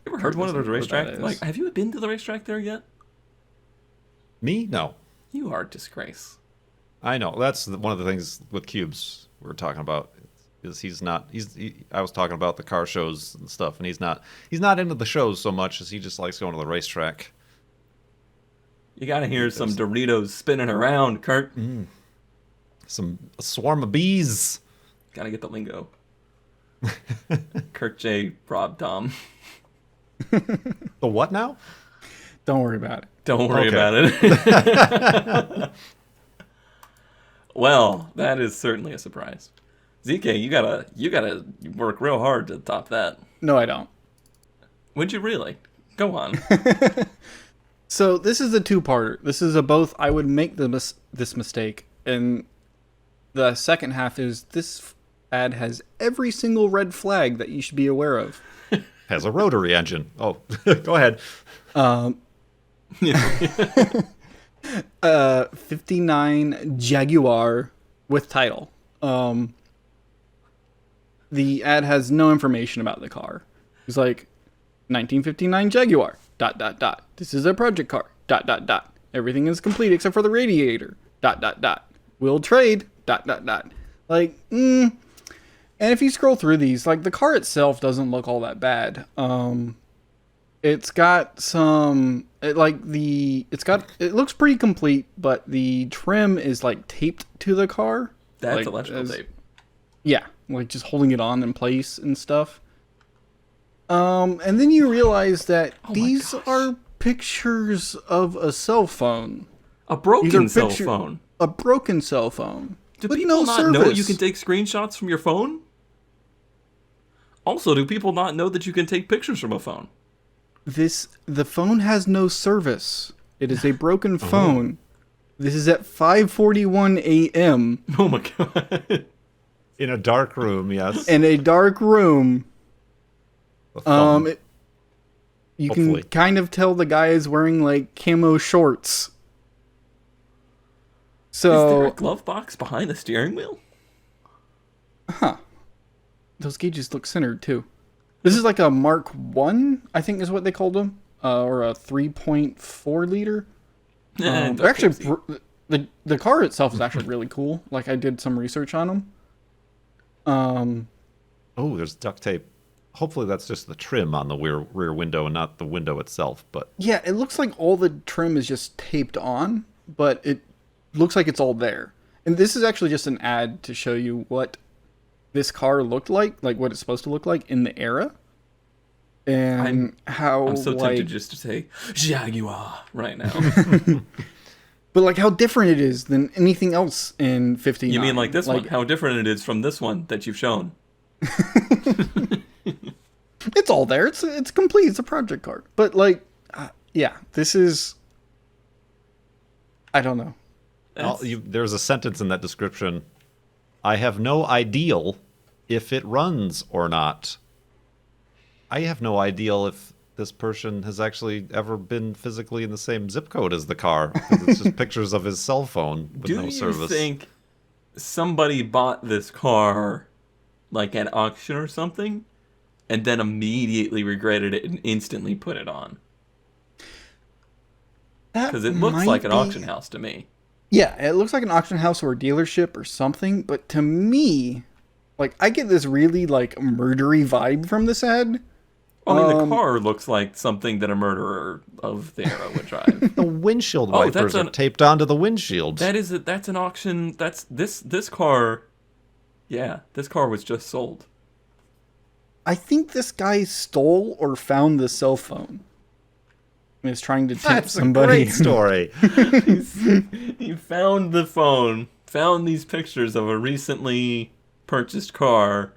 ever heard one of those Doesn't know what that racetracks? is. Like, have you been to the racetrack there yet? Me? No. You are a disgrace. I know. That's one of the things with Cubes we were talking about. Is I was talking about the car shows and stuff, and he's not into the shows so much as he just likes going to the racetrack. You gotta hear some Doritos spinning around, Kurt. A swarm of bees. Gotta get the lingo. Kurt J. Rob Tom. The what now? Don't worry about it. Don't worry about it. Well, that is certainly a surprise. ZK, you gotta work real hard to top that. No, I don't. Would you really? Go on. So this is a two-parter. This is a both. I would make this mistake, and the second half is this ad has every single red flag that you should be aware of. Has a rotary engine. Oh, go ahead. 59 Jaguar with title. The ad has no information about the car. It's like 1959 Jaguar. ... This is a project car. ... Everything is complete except for the radiator. ... We'll trade. ... Like, And if you scroll through these, like the car itself doesn't look all that bad. It's got some, it looks pretty complete, but the trim is like taped to the car. That's like, electrical tape. Yeah, like just holding it on in place and stuff. And then you realize that these are pictures of a cell phone. A broken cell phone. A broken cell phone. Do with people no not service. know you can take screenshots from your phone? Also, do people not know that you can take pictures from a phone? The phone has no service. It is a broken phone. This is at 5:41 a.m. Oh my god. In a dark room, yes. In a dark room. You Hopefully. can kind of tell the guy is wearing like camo shorts. So Is there a glove box behind the steering wheel? Those gauges look centered too. This is like a Mark 1, I think is what they called them, or a 3.4 liter. They're actually the car itself is actually really cool. Like I did some research on them. Oh, there's duct tape. Hopefully that's just the trim on the rear window and not the window itself. But yeah, it looks like all the trim is just taped on, but it looks like it's all there. And this is actually just an ad to show you what this car looked like what it's supposed to look like in the era. And I'm so tempted just to say Jaguar right now. But like how different it is than anything else in 59. You mean like this one? How different it is from this one that you've shown? It's all there. It's complete. It's a project car. But like, yeah, this is. I don't know. There's a sentence in that description. I have no ideal if it runs or not. I have no ideal if this person has actually ever been physically in the same zip code as the car. Because it's just pictures of his cell phone with no service. Do you think somebody bought this car like at auction or something and then immediately regretted it and instantly put it on? Because it looks like an auction house to me. Yeah, it looks like an auction house or a dealership or something, but to me, like, I get this really, like, murdery vibe from this ad. I mean, the car looks like something that a murderer of the era would drive. The windshield wipers are taped onto the windshield. That's an auction. That's this car. Yeah, this car was just sold. I think this guy stole or found the cell phone. He was trying to tip somebody. That's a great story. He found the phone, found these pictures of a recently purchased car,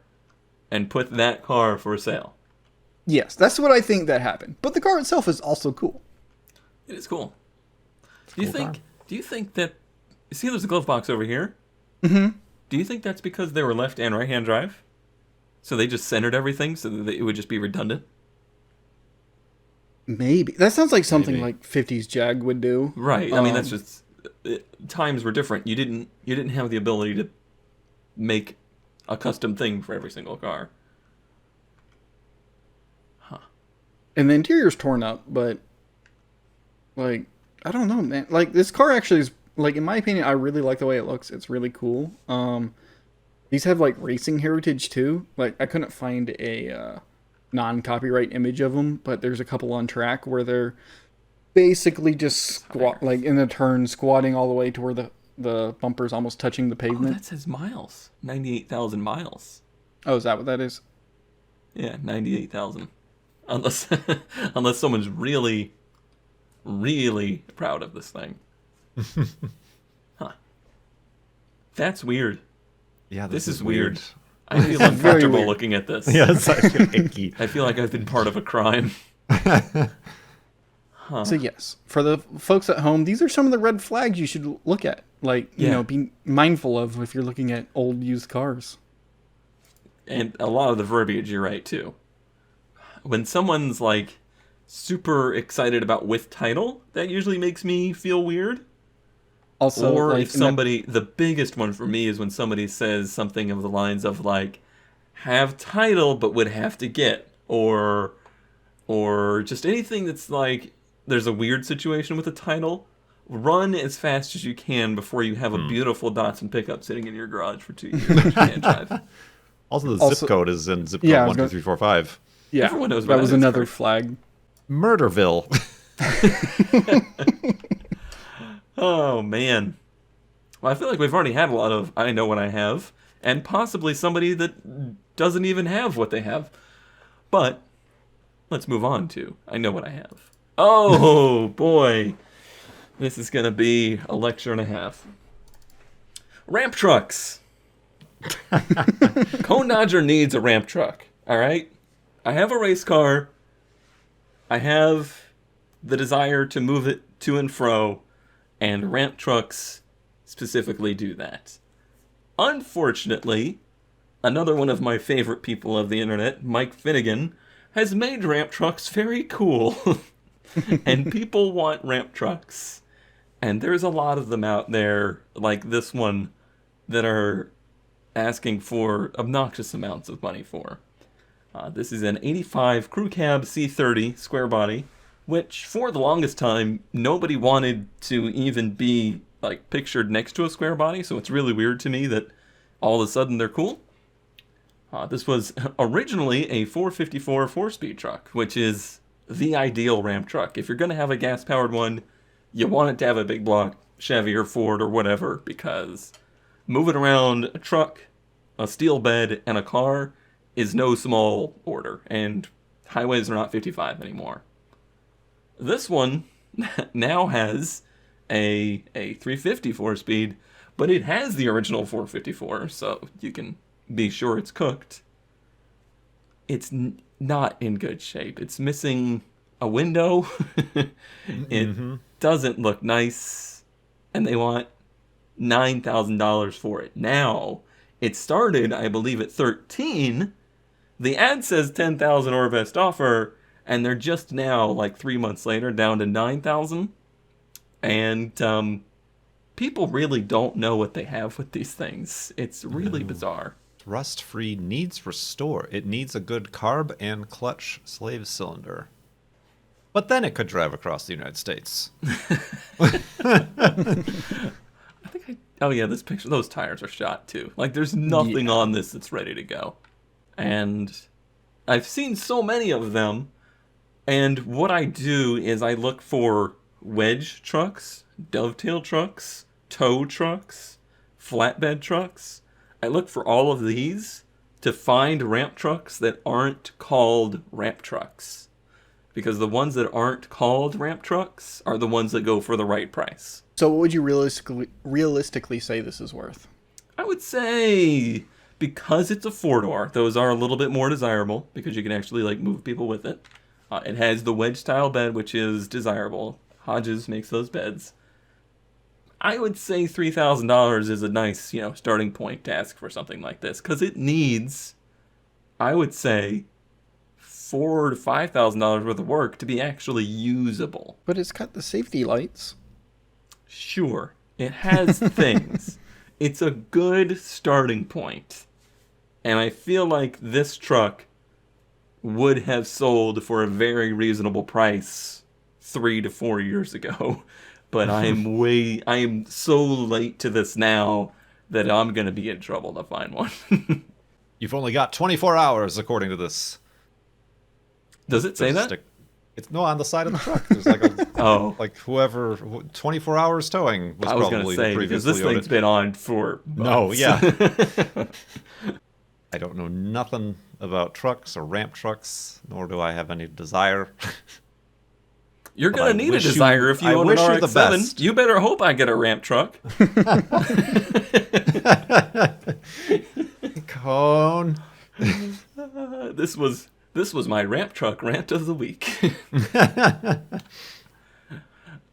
and put that car for sale. Yes, that's what I think that happened. But the car itself is also cool. It is cool. Do you think that? See, there's a glove box over here. Mm-hmm. Do you think that's because they were left and right-hand drive? So they just centered everything so that it would just be redundant? Maybe. That sounds like something like 50s Jag would do. Right. I mean, that's just times were different. You didn't have the ability to make a custom thing for every single car. Huh. And the interior's torn up, but like I don't know, man. Like this car actually is like in my opinion, I really like the way it looks. It's really cool. These have like racing heritage too. Like I couldn't find a non-copyright image of them, but there's a couple on track where they're basically just like in a turn, squatting all the way to where the bumper's almost touching the Oh, pavement. that says miles. 98,000 miles. Oh, is that what that is? Yeah, 98,000. Unless unless someone's really, really proud of this thing. Huh. That's weird. Yeah, This is weird. I feel very uncomfortable weird. looking at this. Yeah, it's like icky. I feel like I've been part of a crime. So yes, for the folks at home, these are some of the red flags you should look at. Like, you Yeah. know, be mindful of if you're looking at old used cars. And a lot of the verbiage, you're right, too. When someone's, like, super excited about with title, that usually makes me feel weird. Also, Or like, if somebody, the biggest one for me is when somebody says something of the lines of, like, have title but would have to get. Or just anything that's like, there's a weird situation with the title. Run as fast as you can before you have a beautiful Datsun pickup sitting in your garage for 2 years that you can't drive. Also, the zip code is in zip code Yeah, I was 12345. yeah, everyone knows that what was that is, another right? flag. Murderville. Oh, man. Well, I feel like we've already had a lot of I know what I have, and possibly somebody that doesn't even have what they have. But let's move on to I know what I have. Oh, boy. This is going to be a lecture and a half. Ramp trucks. Cone Dodger needs a ramp truck, all right? I have a race car. I have the desire to move it to and fro, and ramp trucks specifically do that. Unfortunately, another one of my favorite people of the internet, Mike Finnegan, has made ramp trucks very cool. And people want ramp trucks. And there's a lot of them out there, like this one, that are asking for obnoxious amounts of money for. This is an 85 Crew Cab C30 square body, which for the longest time, nobody wanted to even be like pictured next to a square body, so it's really weird to me that all of a sudden they're cool. This was originally a 454 4-speed truck, which is the ideal ramp truck. If you're going to have a gas-powered one, you want it to have a big block Chevy or Ford or whatever, because moving around a truck, a steel bed, and a car is no small order, and highways are not 55 anymore. This one now has a 350 4-speed, but it has the original 454, so you can be sure it's cooked. It's not in good shape. It's missing a window. It doesn't look nice, and they want $9,000 for it. Now, it started, I believe, at 13. The ad says 10,000 or best offer, and they're just now, like 3 months later, down to 9,000. And people really don't know what they have with these things. It's really bizarre. Rust-free needs restore. It needs a good carb and clutch slave cylinder. But then it could drive across the United States. Oh yeah, this picture, those tires are shot too. Like there's nothing on this that's ready to go. And I've seen so many of them, and what I do is I look for wedge trucks, dovetail trucks, tow trucks, flatbed trucks. I look for all of these to find ramp trucks that aren't called ramp trucks. Because the ones that aren't called ramp trucks are the ones that go for the right price. So what would you realistically say this is worth? I would say because it's a four-door, those are a little bit more desirable because you can actually like move people with it. It has the wedge-style bed, which is desirable. Hodges makes those beds. I would say $3,000 is a nice, starting point to ask for something like this because it needs, I would say, $4,000 to $5,000 worth of work to be actually usable. But it's got the safety lights. Sure, it has things. It's a good starting point. And I feel like this truck would have sold for a very reasonable price 3 to 4 years ago. but I am so late to this now that I'm going to be in trouble to find one. You've only got 24 hours, according to this. Does it say that? It's no on the side of the truck. There's like a like whoever 24 hours towing was, I was probably going to say, because this thing's been on for months. No, yeah. I don't know nothing about trucks or ramp trucks, nor do I have any desire. You're going to need a desire if you own an RX-7. You better hope I get a ramp truck. Cone. This was my ramp truck rant of the week.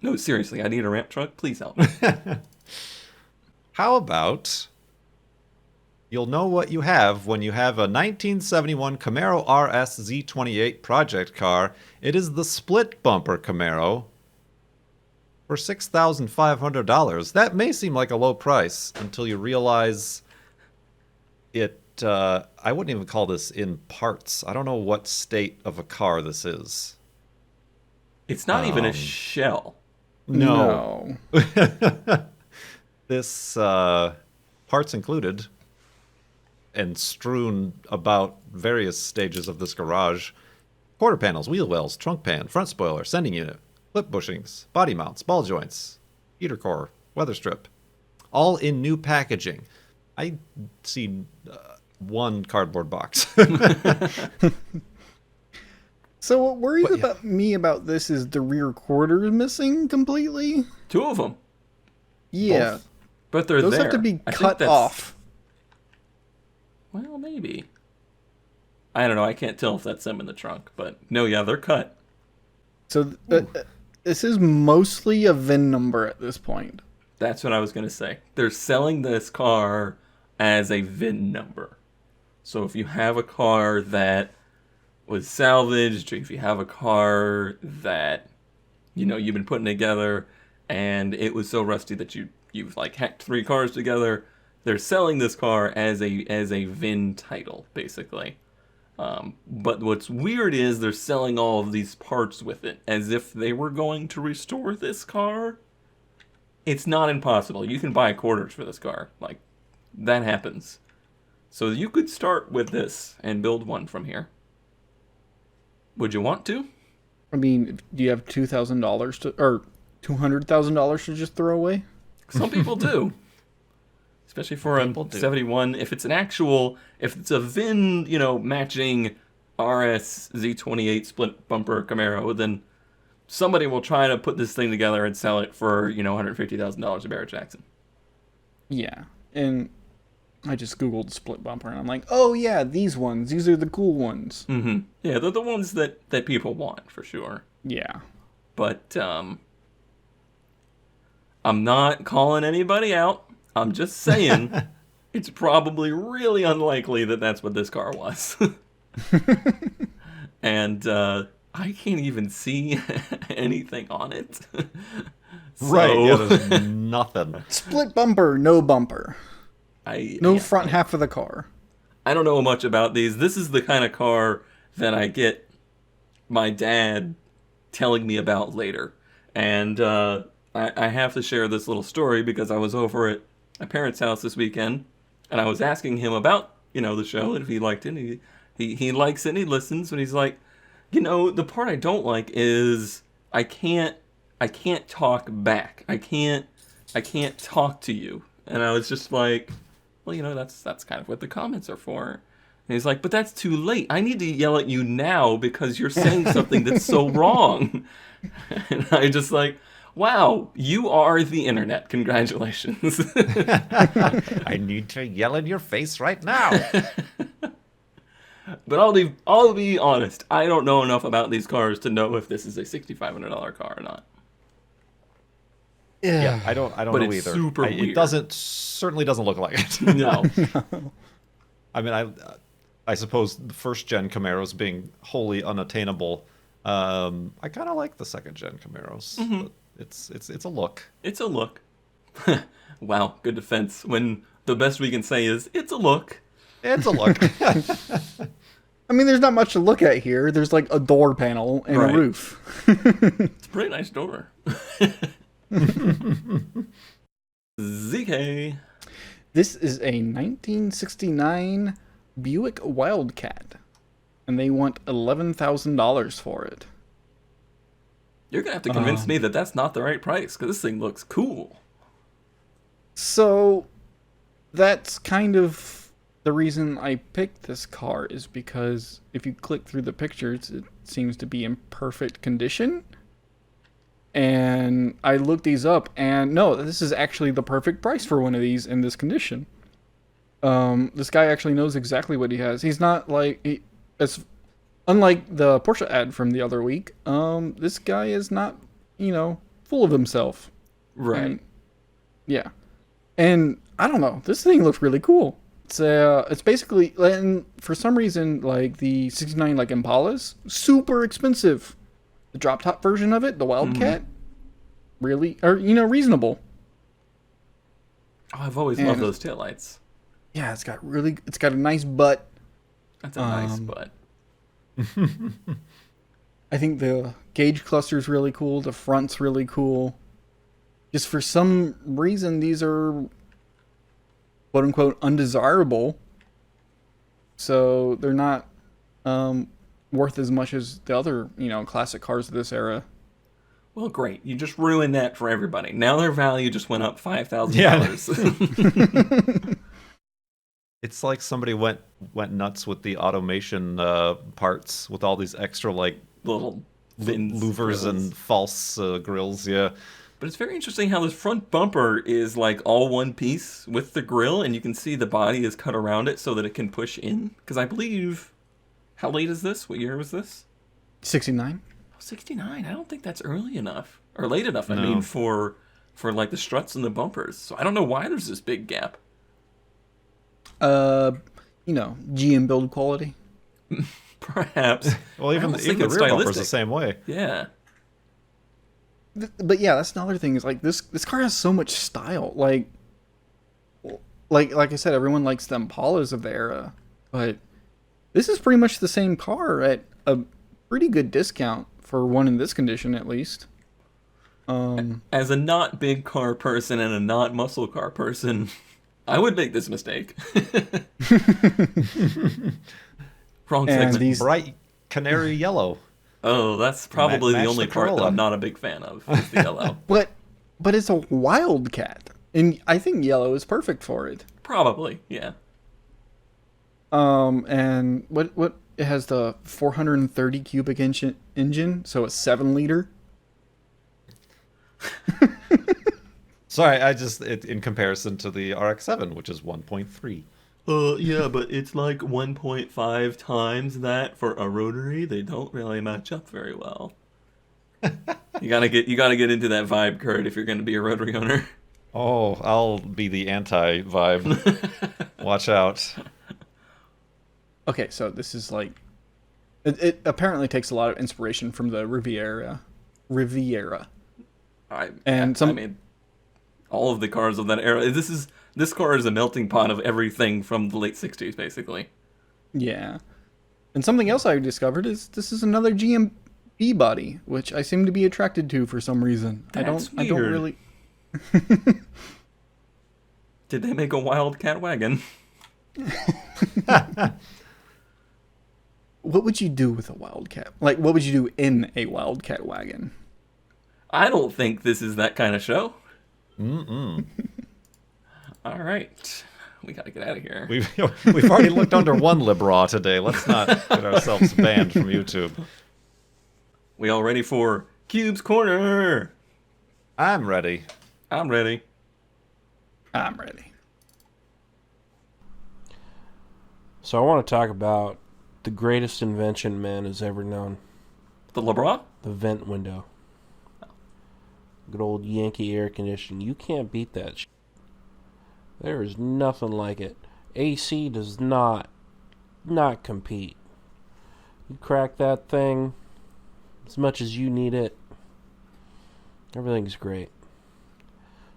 No, seriously, I need a ramp truck. Please help me. How about you'll know what you have when you have a 1971 Camaro RS Z28 project car. It is the split bumper Camaro for $6,500. That may seem like a low price until you realize it. I wouldn't even call this in parts. I don't know what state of a car this is. It's not even a shell. No. This parts included and strewn about various stages of this garage. Quarter panels, wheel wells, trunk pan, front spoiler, sending unit, clip bushings, body mounts, ball joints, heater core, weather strip. All in new packaging. I see one cardboard box. So what worries about me about this is the rear quarters missing completely. 2 of them. Yeah. Both. But they're Those there. have to be cut off. Well, maybe. I don't know. I can't tell if that's them in the trunk. But no, yeah, they're cut. So this is mostly a VIN number at this point. That's what I was going to say. They're selling this car as a VIN number. So if you have a car that was salvaged, or if you have a car that, you know, you've been putting together and it was so rusty that you've like hacked 3 cars together, they're selling this car as a VIN title, basically. But what's weird is they're selling all of these parts with it as if they were going to restore this car. It's not impossible. You can buy quarters for this car. Like, that happens. So you could start with this and build one from here. Would you want to? I mean, do you have $2,000 to, or $200,000 to just throw away? Some people do. Especially for a 71. If it's a VIN, you know, matching RS Z28 split bumper Camaro, then somebody will try to put this thing together and sell it for, you know, $150,000 to Barrett Jackson. Yeah. And I just Googled split bumper and I'm like, oh yeah, these ones. These are the cool ones. Mm-hmm. Yeah, they're the ones that people want, for sure. Yeah. But I'm not calling anybody out. I'm just saying it's probably really unlikely that that's what this car was. And I can't even see anything on it. Right, yeah, there's nothing. Split bumper, no bumper. No yeah, front half of the car. I don't know much about these. This is the kind of car that I get my dad telling me about later. And I have to share this little story because I was over at my parents' house this weekend, and I was asking him about, you know, the show, and if he liked it. And he likes it and he listens, but he's like, you know, the part I don't like is I can't talk back. I can't talk to you. And I was just like, well, you know, that's kind of what the comments are for. And he's like, but that's too late. I need to yell at you now because you're saying something that's so wrong. And I just like, wow, you are the internet. Congratulations. I need to yell in your face right now. But I'll be honest. I don't know enough about these cars to know if this is a $6,500 car or not. Yeah, I don't But know it's either. super weird. It certainly doesn't look like it. No. I mean, I suppose the first gen Camaros being wholly unattainable. I kind of like the second gen Camaros. Mm-hmm. But it's a look. It's a look. Wow, good defense. When the best we can say is, it's a look. It's a look. I mean, there's not much to look at here. There's like a door panel and Right. a roof. It's a pretty nice door. ZK. This is a 1969 Buick Wildcat, and they want $11,000 for it. You're going to have to convince me that that's not the right price, because this thing looks cool. So, that's kind of the reason I picked this car, is because if you click through the pictures, it seems to be in perfect condition. And I looked these up, and no, this is actually the perfect price for one of these in this condition. This guy actually knows exactly what he has. He's not like... Unlike the Porsche ad from the other week, this guy is not, full of himself. Right. Yeah. And I don't know. This thing looks really cool. It's basically, and for some reason, like the 69 like Impalas, super expensive. The drop top version of it, the Wildcat, reasonable. Oh, I've always loved those taillights. Yeah, it's got a nice butt. That's a nice butt. I think the gauge cluster is really cool. The front's really cool. Just for some reason, these are quote unquote undesirable. So they're not worth as much as the other, classic cars of this era. Well, great. You just ruined that for everybody. Now their value just went up $5,000. Yeah. It's like somebody went nuts with the automation parts with all these extra little fins, louvers grills. and false grills. Yeah. But it's very interesting how this front bumper is like all one piece with the grill, and you can see the body is cut around it so that it can push in. Because I believe, how late is this? What year was this? 69. 69. I don't think that's early enough or late enough. No. I mean, for like the struts and the bumpers. So I don't know why there's this big gap. GM build quality. Perhaps. Well, even the think rear it's bumper's stylistic. the same way. Yeah. But yeah, that's another thing. Is like this car has so much style. Like I said, everyone likes the Impalas of the era, but this is pretty much the same car at a pretty good discount for one in this condition, at least. As a not big car person and a not muscle car person, I would make this mistake. Wrong And segment. Bright canary yellow. Oh, that's probably the Match only the part that Corolla. I'm not a big fan of, is the yellow. But it's a Wildcat, and I think yellow is perfect for it. Probably, yeah. And what it has the 430 cubic inch engine, so a 7-liter. Sorry, in comparison to the RX-7, which is 1.3. Yeah, but it's like 1.5 times that for a rotary. They don't really match up very well. You gotta get into that vibe, Kurt, if you're gonna be a rotary owner. Oh, I'll be the anti-vibe. Watch out. Okay, so this is like it apparently takes a lot of inspiration from the Riviera. I mean, all of the cars of that era. This car is a melting pot of everything from the late 60s, basically. Yeah. And something else I discovered is this is another GMB body, which I seem to be attracted to for some reason. I don't weird. really. Did they make a Wildcat wagon? What would you do with a Wildcat? Like, what would you do in a Wildcat wagon? I don't think this is that kind of show. Mm-mm. All right. We got to get out of here. We've already looked under one Libra today. Let's not get ourselves banned from YouTube. We all ready for Cube's Corner? I'm ready. I'm ready. I'm ready. So I want to talk about the greatest invention man has ever known. The LeBron? The vent window. Good old Yankee air conditioning. You can't beat that shit. There is nothing like it. AC does not compete. You crack that thing as much as you need it. Everything's great.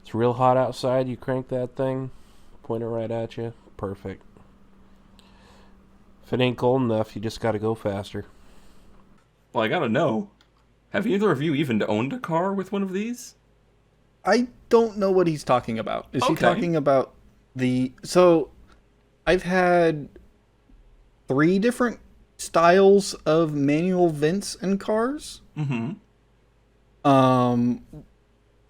It's real hot outside. You crank that thing, point it right at you. Perfect. If it ain't cold enough, you just gotta go faster. Well, I gotta know. Have either of you even owned a car with one of these? I don't know what he's talking about. Is he Okay. talking about So, I've had 3 different styles of manual vents in cars. Mm-hmm.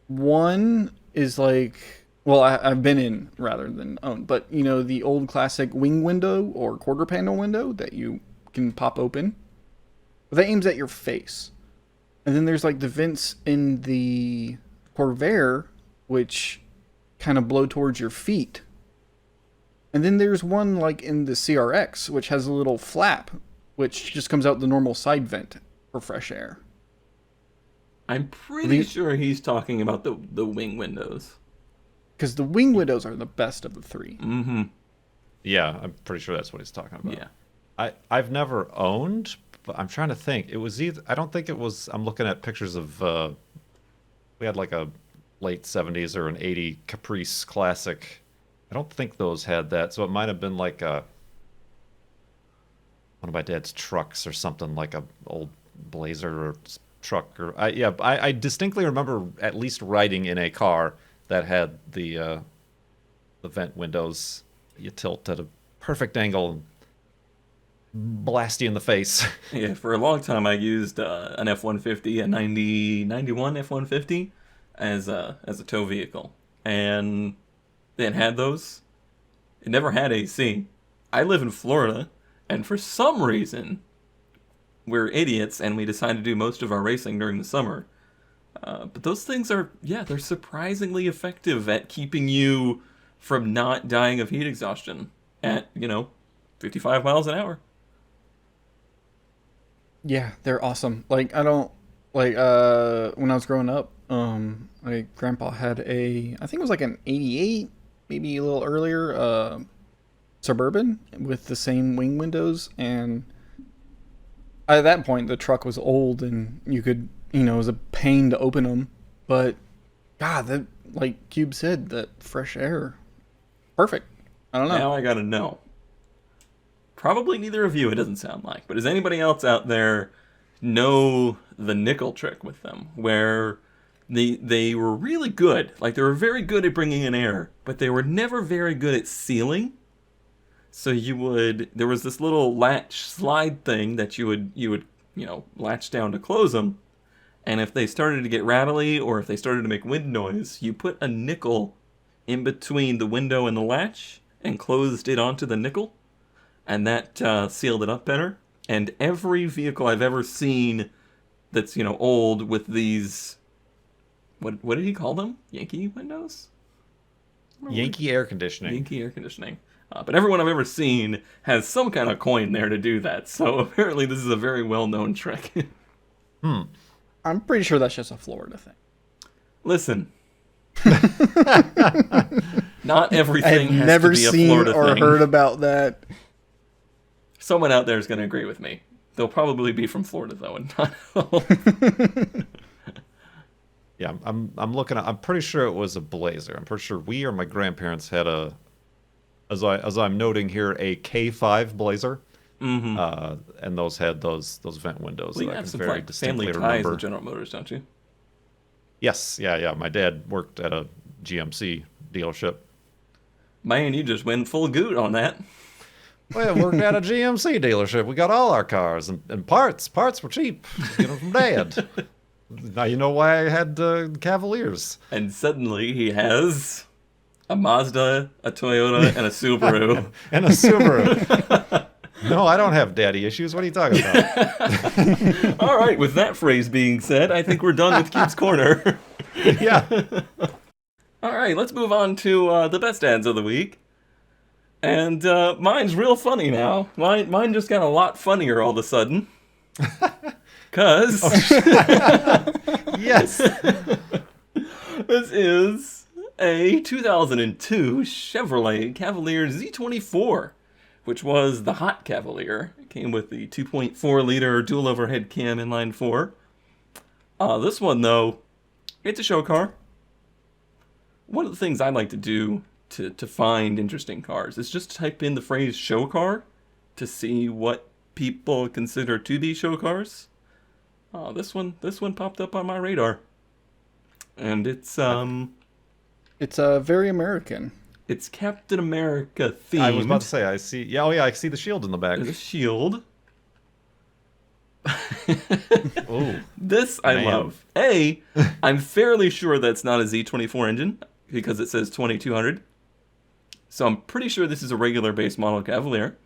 One is like, well, I've been in rather than owned, but you know, the old classic wing window or quarter panel window that you can pop open. That aims at your face. And then there's like the vents in the Corvair, which kind of blow towards your feet. And then there's one like in the CRX, which has a little flap, which just comes out the normal side vent for fresh air. I'm pretty sure he's talking about the wing windows. Because the wing windows are the best of the 3. Mm-hmm. Yeah, I'm pretty sure that's what he's talking about. Yeah. I've never owned, but I'm trying to think. It was either, I don't think it was, I'm looking at pictures of, we had like a late 70s or an 80 Caprice Classic. I don't think those had that, so it might have been like one of my dad's trucks or something, like a old Blazer or truck. Or I distinctly remember at least riding in a car that had the vent windows. You tilt at a perfect angle and blast you in the face. Yeah, for a long time I used an F-150, a 91 F-150, as a tow vehicle. And it had those. It never had AC. I live in Florida, and for some reason, we're idiots, and we decide to do most of our racing during the summer. But those things are, they're surprisingly effective at keeping you from not dying of heat exhaustion at, 55 miles an hour. Yeah, they're awesome. Like, I don't, like, when I was growing up, my grandpa had I think it was like an 88, maybe a little earlier, Suburban with the same wing windows. And at that point, the truck was old and you could, it was a pain to open them. But, God, that, like Cube said, that fresh air, perfect. I don't know. Now I gotta know. Probably neither of you, it doesn't sound like. But does anybody else out there know the nickel trick with them? Where they were really good. Like, they were very good at bringing in air. But they were never very good at sealing. So there was this little latch slide thing that you would latch down to close them. And if they started to get rattly or if they started to make wind noise, you put a nickel in between the window and the latch and closed it onto the nickel. And that sealed it up better. And every vehicle I've ever seen that's, old with these, what did he call them? Yankee windows? Yankee air conditioning. Yankee air conditioning. But everyone I've ever seen has some kind of coin there to do that. So apparently this is a very well-known trick. I'm pretty sure that's just a Florida thing. Listen. Not everything I've has never to be a seen Florida or thing. heard about that. Someone out there is going to agree with me. They'll probably be from Florida, though, and not all. Yeah, I'm looking at, I'm pretty sure it was a Blazer. I'm pretty sure we or my grandparents had as I'm noting here, a K5 Blazer. Mm-hmm. And those had those vent windows Well, you that I have can some very family distinctly ties remember. with General Motors, don't you? Yes, yeah. My dad worked at a GMC dealership. Man, you just went full goot on that. Well, worked at a GMC dealership. We got all our cars and parts. Parts were cheap. Get them from Dad. Now you know why I had Cavaliers. And suddenly he has a Mazda, a Toyota, and a Subaru. And a Subaru. No, I don't have daddy issues. What are you talking about? All right, with that phrase being said, I think we're done with Cube's Corner. Yeah. All right, let's move on to the best ads of the week. And mine's real funny now. Mine just got a lot funnier all of a sudden. Because Yes. this is a 2002 Chevrolet Cavalier Z24, which was the hot Cavalier. It came with the 2.4-liter dual overhead cam inline 4. This one, though, it's a show car. One of the things I like to do to find interesting cars is just type in the phrase show car to see what people consider to be show cars. This one popped up on my radar. And it's It's very American. it's Captain America themed. I was about to say, I see. Yeah, oh yeah, I see the shield in the back. There's a shield. Oh, This I Man. love. I'm fairly sure that's not a Z24 engine because it says 2200. So I'm pretty sure this is a regular base model Cavalier.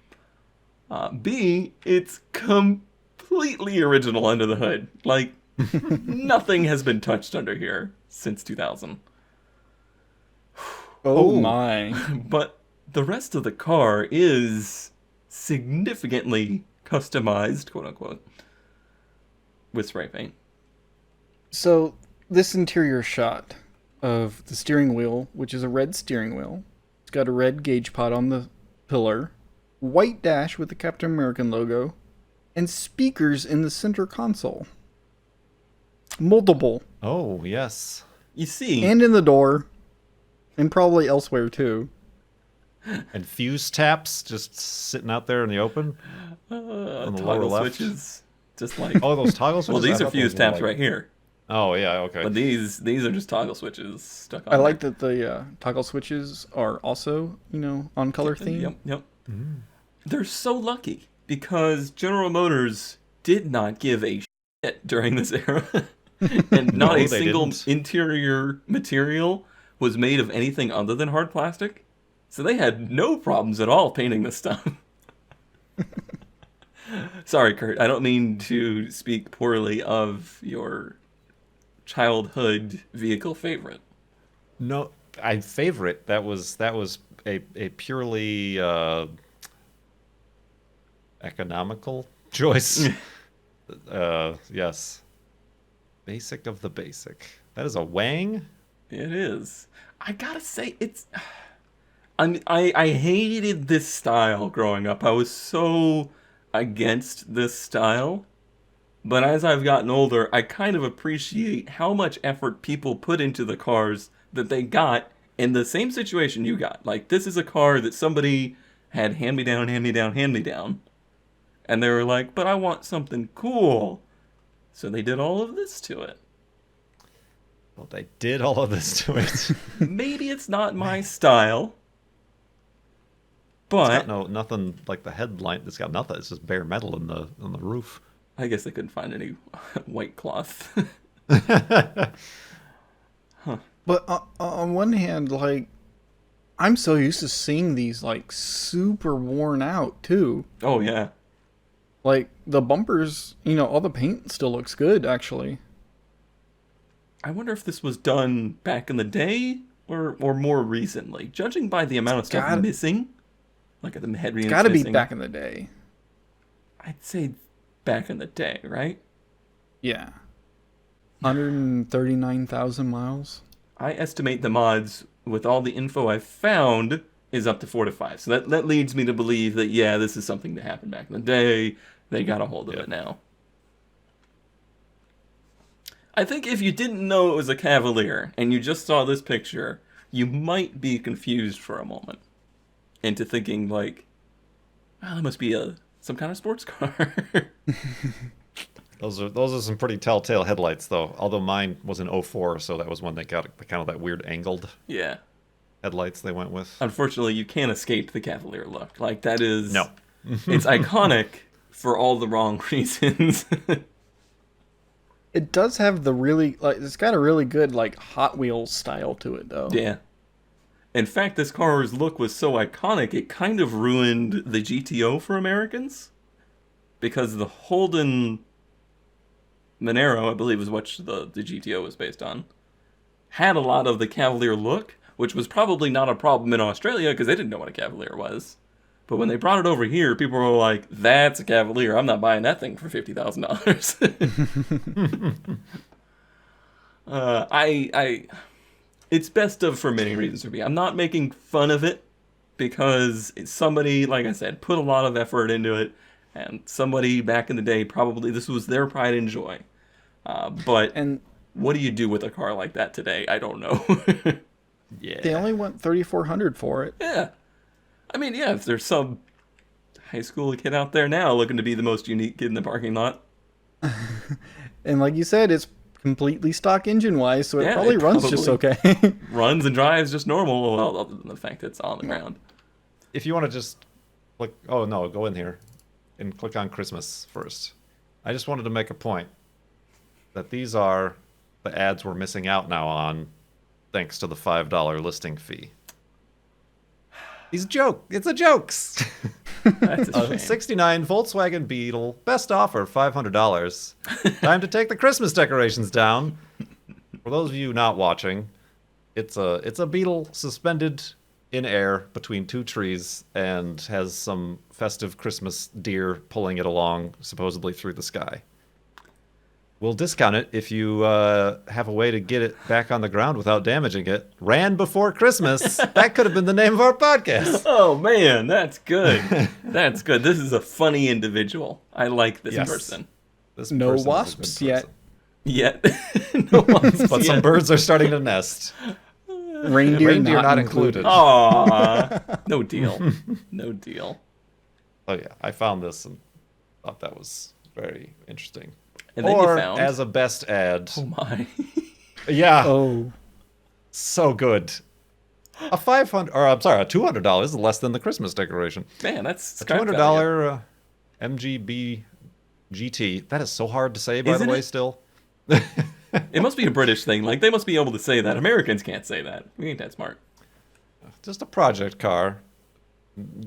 B, it's completely original under the hood. Like, nothing has been touched under here since 2000. Oh my. But the rest of the car is significantly customized, quote unquote, with spray paint. So this interior shot of the steering wheel, which is a red steering wheel, it's got a red gauge pot on the pillar, white dash with the Captain American logo, and speakers in the center console. Multiple. oh yes. You see, And in the door. And probably elsewhere too. And fuse taps just sitting out there in the open. on the lower toggle left. switches, just like Oh, those toggle switches. well, these I are thought fuse those were taps like- right here, Oh yeah, okay. but these are just toggle switches stuck on. I like that the toggle switches are also, on color theme. Yep. They're so lucky because General Motors did not give a shit during this era, and not No, a they single didn't. interior material was made of anything other than hard plastic. So they had no problems at all painting this stuff. Sorry, Kurt. I don't mean to speak poorly of your childhood vehicle favorite. No, I favorite. That was a purely economical choice. Yes. Basic of the basic. That is a Wang. It is. I gotta say, it's. I hated this style growing up. I was so against this style. But as I've gotten older, I kind of appreciate how much effort people put into the cars that they got in the same situation you got. Like, this is a car that somebody had hand me down. And they were like, but I want something cool. So they did all of this to it. Well, they did all of this to it. It's Maybe it's not my style. But got nothing like the headlight. It's got nothing. It's just bare metal on the roof. I guess they couldn't find any white cloth. But on one hand, like, I'm so used to seeing these, like, super worn out, too. Oh, yeah. Like, the bumpers, all the paint still looks good, actually. I wonder if this was done back in the day or more recently. Judging by the amount of stuff gotta- missing, like the head It's units gotta be missing, back in the day. I'd say back in the day, right? Yeah. 139,000 miles. I estimate the mods, with all the info I've found, is up to 4 to 5. So that leads me to believe that, yeah, this is something that happened back in the day. They got a hold of it now. I think if you didn't know it was a Cavalier and you just saw this picture, you might be confused for a moment into thinking, like, wow, that must be some kind of sports car. Those are some pretty telltale headlights, though. Although mine was an 04, so that was when they got kind of that weird angled Yeah. headlights they went with. Unfortunately, you can't escape the Cavalier look. Like, that is... No. It's iconic for all the wrong reasons. It does have the really, like, it's got a really good, like, Hot Wheels style to it, though. Yeah. In fact, this car's look was so iconic, it kind of ruined the GTO for Americans. Because the Holden Monero, I believe is what the GTO was based on, had a lot of the Cavalier look, which was probably not a problem in Australia because they didn't know what a Cavalier was. But when they brought it over here, people were like, that's a Cavalier. I'm not buying that thing for $50,000. It's best of for many reasons for me. I'm not making fun of it because somebody, like I said, put a lot of effort into it. And somebody back in the day, probably this was their pride and joy. But And what do you do with a car like that today? I don't know. Yeah. they only want $3,400 for it. Yeah. I mean, yeah, if there's some high school kid out there now looking to be the most unique kid in the parking lot. And like you said, it's completely stock engine-wise, so it Yeah, probably it runs just probably- okay. Runs and drives just normal, well, other than the fact that it's on the ground. If you want to just click, oh no, go in here and click on Christmas first. I just wanted to make a point that these are the ads we're missing out now on, thanks to the $5 listing fee. It's a jokes. That's a shame. 69 Volkswagen Beetle, best offer, $500. Time to take the Christmas decorations down. For those of you not watching, it's a Beetle suspended in air between two trees and has some festive Christmas deer pulling it along, supposedly through the sky. We'll discount it if you have a way to get it back on the ground without damaging it. Ran before Christmas. That could have been the name of our podcast. Oh man, that's good. That's good. This is a funny individual. I like this Yes. person. This No person is a good wasps yet. person. Yet, no one's But some yet. birds are starting to nest. Reindeer, not included. Aw, no deal. No deal. Oh yeah, I found this and thought that was very interesting. And then Or you found. as a best ad, Oh my. yeah, Oh, so good. A $200 is less than the Christmas decoration. Man, that's A scrap $200 value. MGB GT. That is so hard to say, by Isn't the way. it? Still, It must be a British thing. Like, they must be able to say that. Americans can't say that. We ain't that smart. just a project car.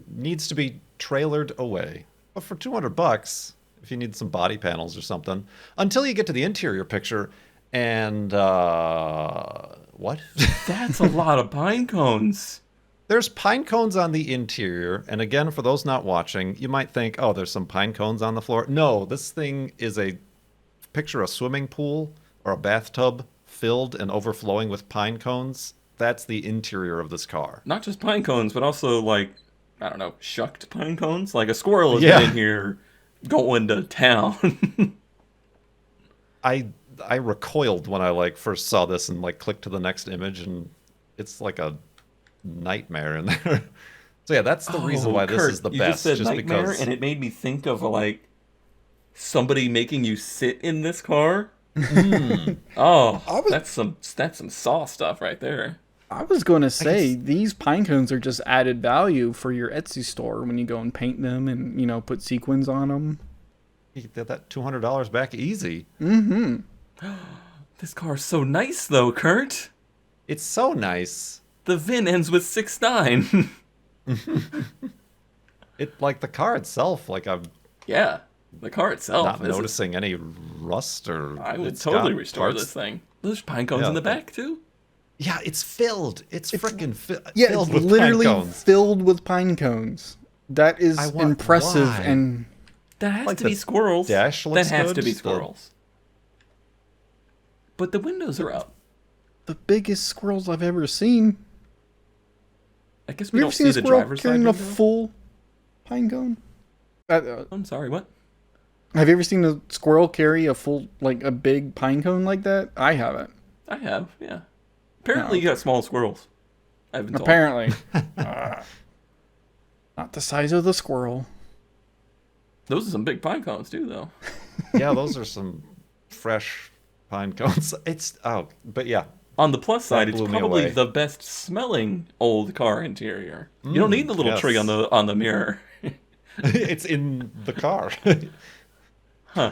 Needs to be trailered away. But for $200, if you need some body panels or something, until you get to the interior picture, and what? That's a lot of pine cones. There's pine cones on the interior, and again, for those not watching, you might think, oh, there's some pine cones on the floor. No, this thing is picture a swimming pool or a bathtub filled and overflowing with pine cones. That's the interior of this car. Not just pine cones, but also, like, I don't know, shucked pine cones. Like, a squirrel has Yeah. been in here going to town. I recoiled when I first saw this and clicked to the next image, and it's like a nightmare in there. So yeah, that's the reason why this Kurt, is the you best. just said nightmare, because and it made me think of, like, somebody making you sit in this car. Oh, I was- that's some saw stuff right there. I was going to say these pine cones are just added value for your Etsy store when you go and paint them and put sequins on them. you get that $200 back easy. This car's so nice, though, Kurt. It's so nice. The VIN ends with 69. The car itself, I'm Yeah, the car itself. not is- noticing any rust or. I would it's totally got restore parts- this thing. There's pine cones Yeah, in the like- back, too. Yeah, it's filled. It's freaking Yeah, filled it's with literally pine cones. filled with pine cones. That is I want- impressive, why? and That has Like to be the squirrels. dash That looks has good, to be the- squirrels. But the windows are up. the biggest squirrels I've ever seen. I guess we You don't ever seen see a the squirrel driver's side carrying a window. full pine cone? I'm sorry, what? Have you ever seen a squirrel carry a full, a big pine cone like that? I haven't. I have, yeah. Apparently you got small squirrels. I've been told. Apparently. Not the size of the squirrel. Those are some big pine cones, too, though. Yeah, those are some fresh pine cones. But yeah, On the plus side, it's blew me probably away. the best smelling old car interior. You don't need the little tree yes. on the mirror. it's in the car.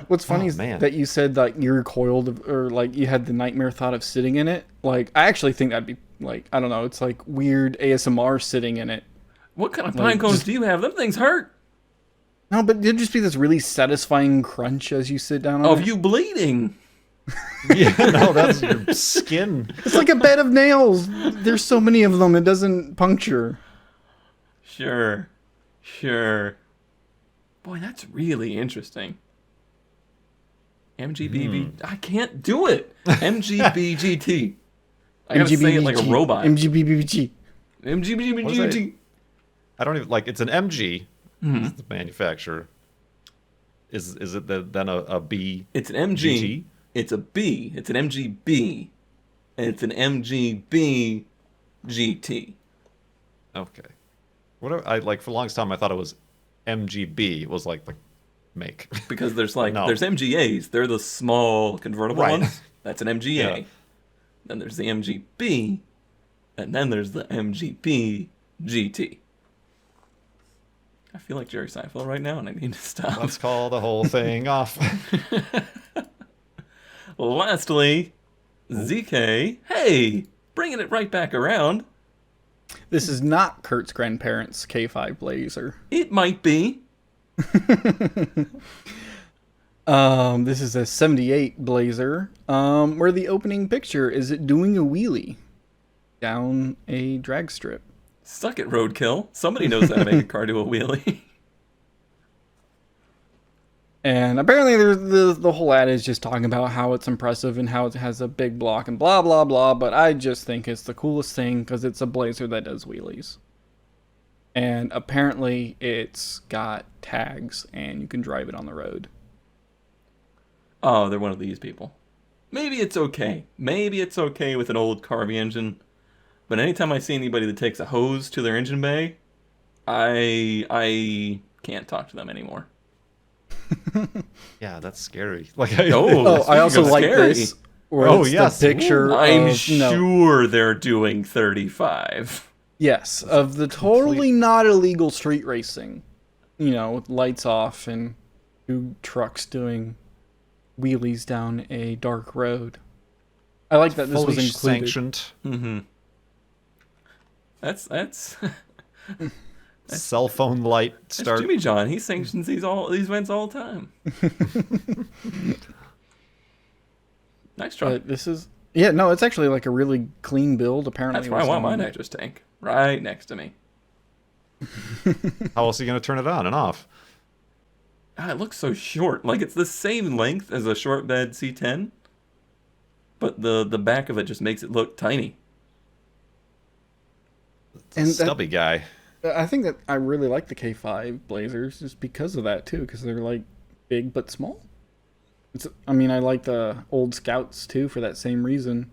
What's funny is man. that you said you recoiled or you had the nightmare thought of sitting in it. I actually think that'd be I don't know, it's weird ASMR sitting in it. What kind of pine cones do you have? Them things hurt. No, but it'd just be this really satisfying crunch as you sit down on Of it. you bleeding. Yeah, no, that's your skin. It's like a bed of nails. There's so many of them, it doesn't puncture. Sure. Boy, that's really interesting. MGB, I can't do it. MGB GT. I gotta say it like a robot. MGBBG. MGB What is that? GT. I don't even it's an MG. It's the manufacturer. Is it then a B? It's an MG. GT? It's a B. It's an MGB. And it's an MGB GT. Okay. Whatever. For the longest time I thought it was MGB. It was the make. Because there's No. there's MGAs. They're the small convertible Right. ones. That's an MGA. Yeah. Then there's the MGB, and then there's the MGB GT. I feel like Jerry Seinfeld right now, and I need to stop. Let's call the whole thing off. Lastly, ZK. Hey, bringing it right back around. This is not Kurt's grandparents' K5 Blazer. It might be. This is a 78 Blazer, where the opening picture is it doing a wheelie down a drag strip. Suck it, roadkill. Somebody knows how to make a car do a wheelie. And apparently the whole ad is just talking about how it's impressive and how it has a big block and blah, blah, blah. But I just think it's the coolest thing because it's a Blazer that does wheelies. And apparently it's got tags and you can drive it on the road. Oh, they're one of these people. Maybe it's okay. Maybe it's okay with an old Carvey engine. But anytime I see anybody that takes a hose to their engine bay, I can't talk to them anymore. Yeah, that's scary. Like, Oh, I also like scary. this. Where Oh, it's yes. the picture I'm of, sure they're doing 35. Yes, of the totally not illegal street racing. You know, with lights off and two trucks doing wheelies down a dark road. I like that this was fully included. sanctioned. Mm-hmm. That's Cell phone light that's start. Jimmy John. He sanctions these events all the time. Nice try. But this is... Yeah, no, it's actually like a really clean build. Apparently, That's why I want my nitrous tank right next to me. How else are you going to turn it on and off? Ah, it looks so short. Like it's the same length as a short bed C10, but the back of it just makes it look tiny. And that- Stubby guy. I think that I really like the K5 Blazers just because of that too, because they're like big but small. I mean, I like the old Scouts too for that same reason.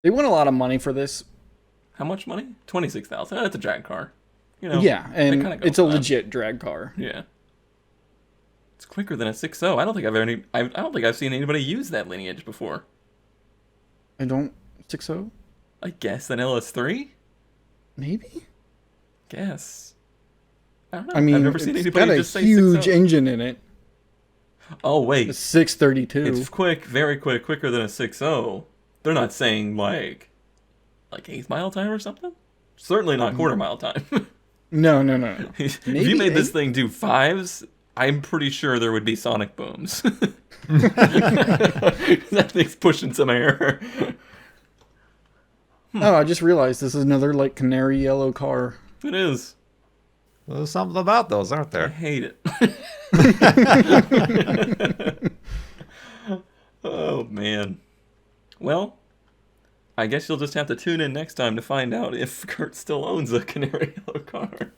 They won a lot of money for this. How much money? 26,000. That's a drag car. You know. Yeah, they and kinda go it's a for that. legit drag car. Yeah. It's quicker than a 6.0. I don't think I've seen anybody use that lineage before. I don't 6.0 I guess an LS3. maybe. Guess. I don't know. I mean, I've never seen it's anybody got a just say huge 6.0. engine in it. Oh wait, It's 632. it's quick, very quick, quicker than a 6.0. They're not saying like 8th mile time or something. Certainly not quarter mile time. No. If Maybe you made this 8th? thing do 5s, I'm pretty sure there would be sonic booms. That thing's pushing some air. Oh, I just realized this is another like canary yellow car. It is. There's something about those, aren't I there? hate it. Oh, man. Well, I guess you'll just have to tune in next time to find out if Kurt still owns a canary yellow car.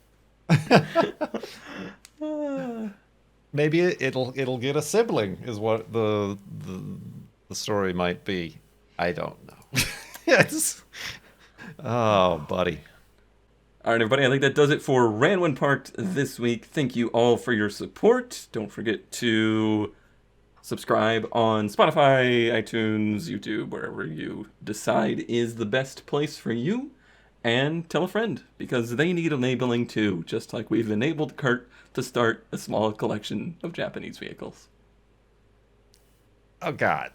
Maybe it'll get a sibling, is what the story might be. I don't know. Yes. Oh, buddy. All right, everybody, I think that does it for Ranwin Parked this week. Thank you all for your support. Don't forget to subscribe on Spotify, iTunes, YouTube, wherever you decide is the best place for you. And tell a friend, because they need enabling too, just like we've enabled Kurt to start a small collection of Japanese vehicles. Oh, God.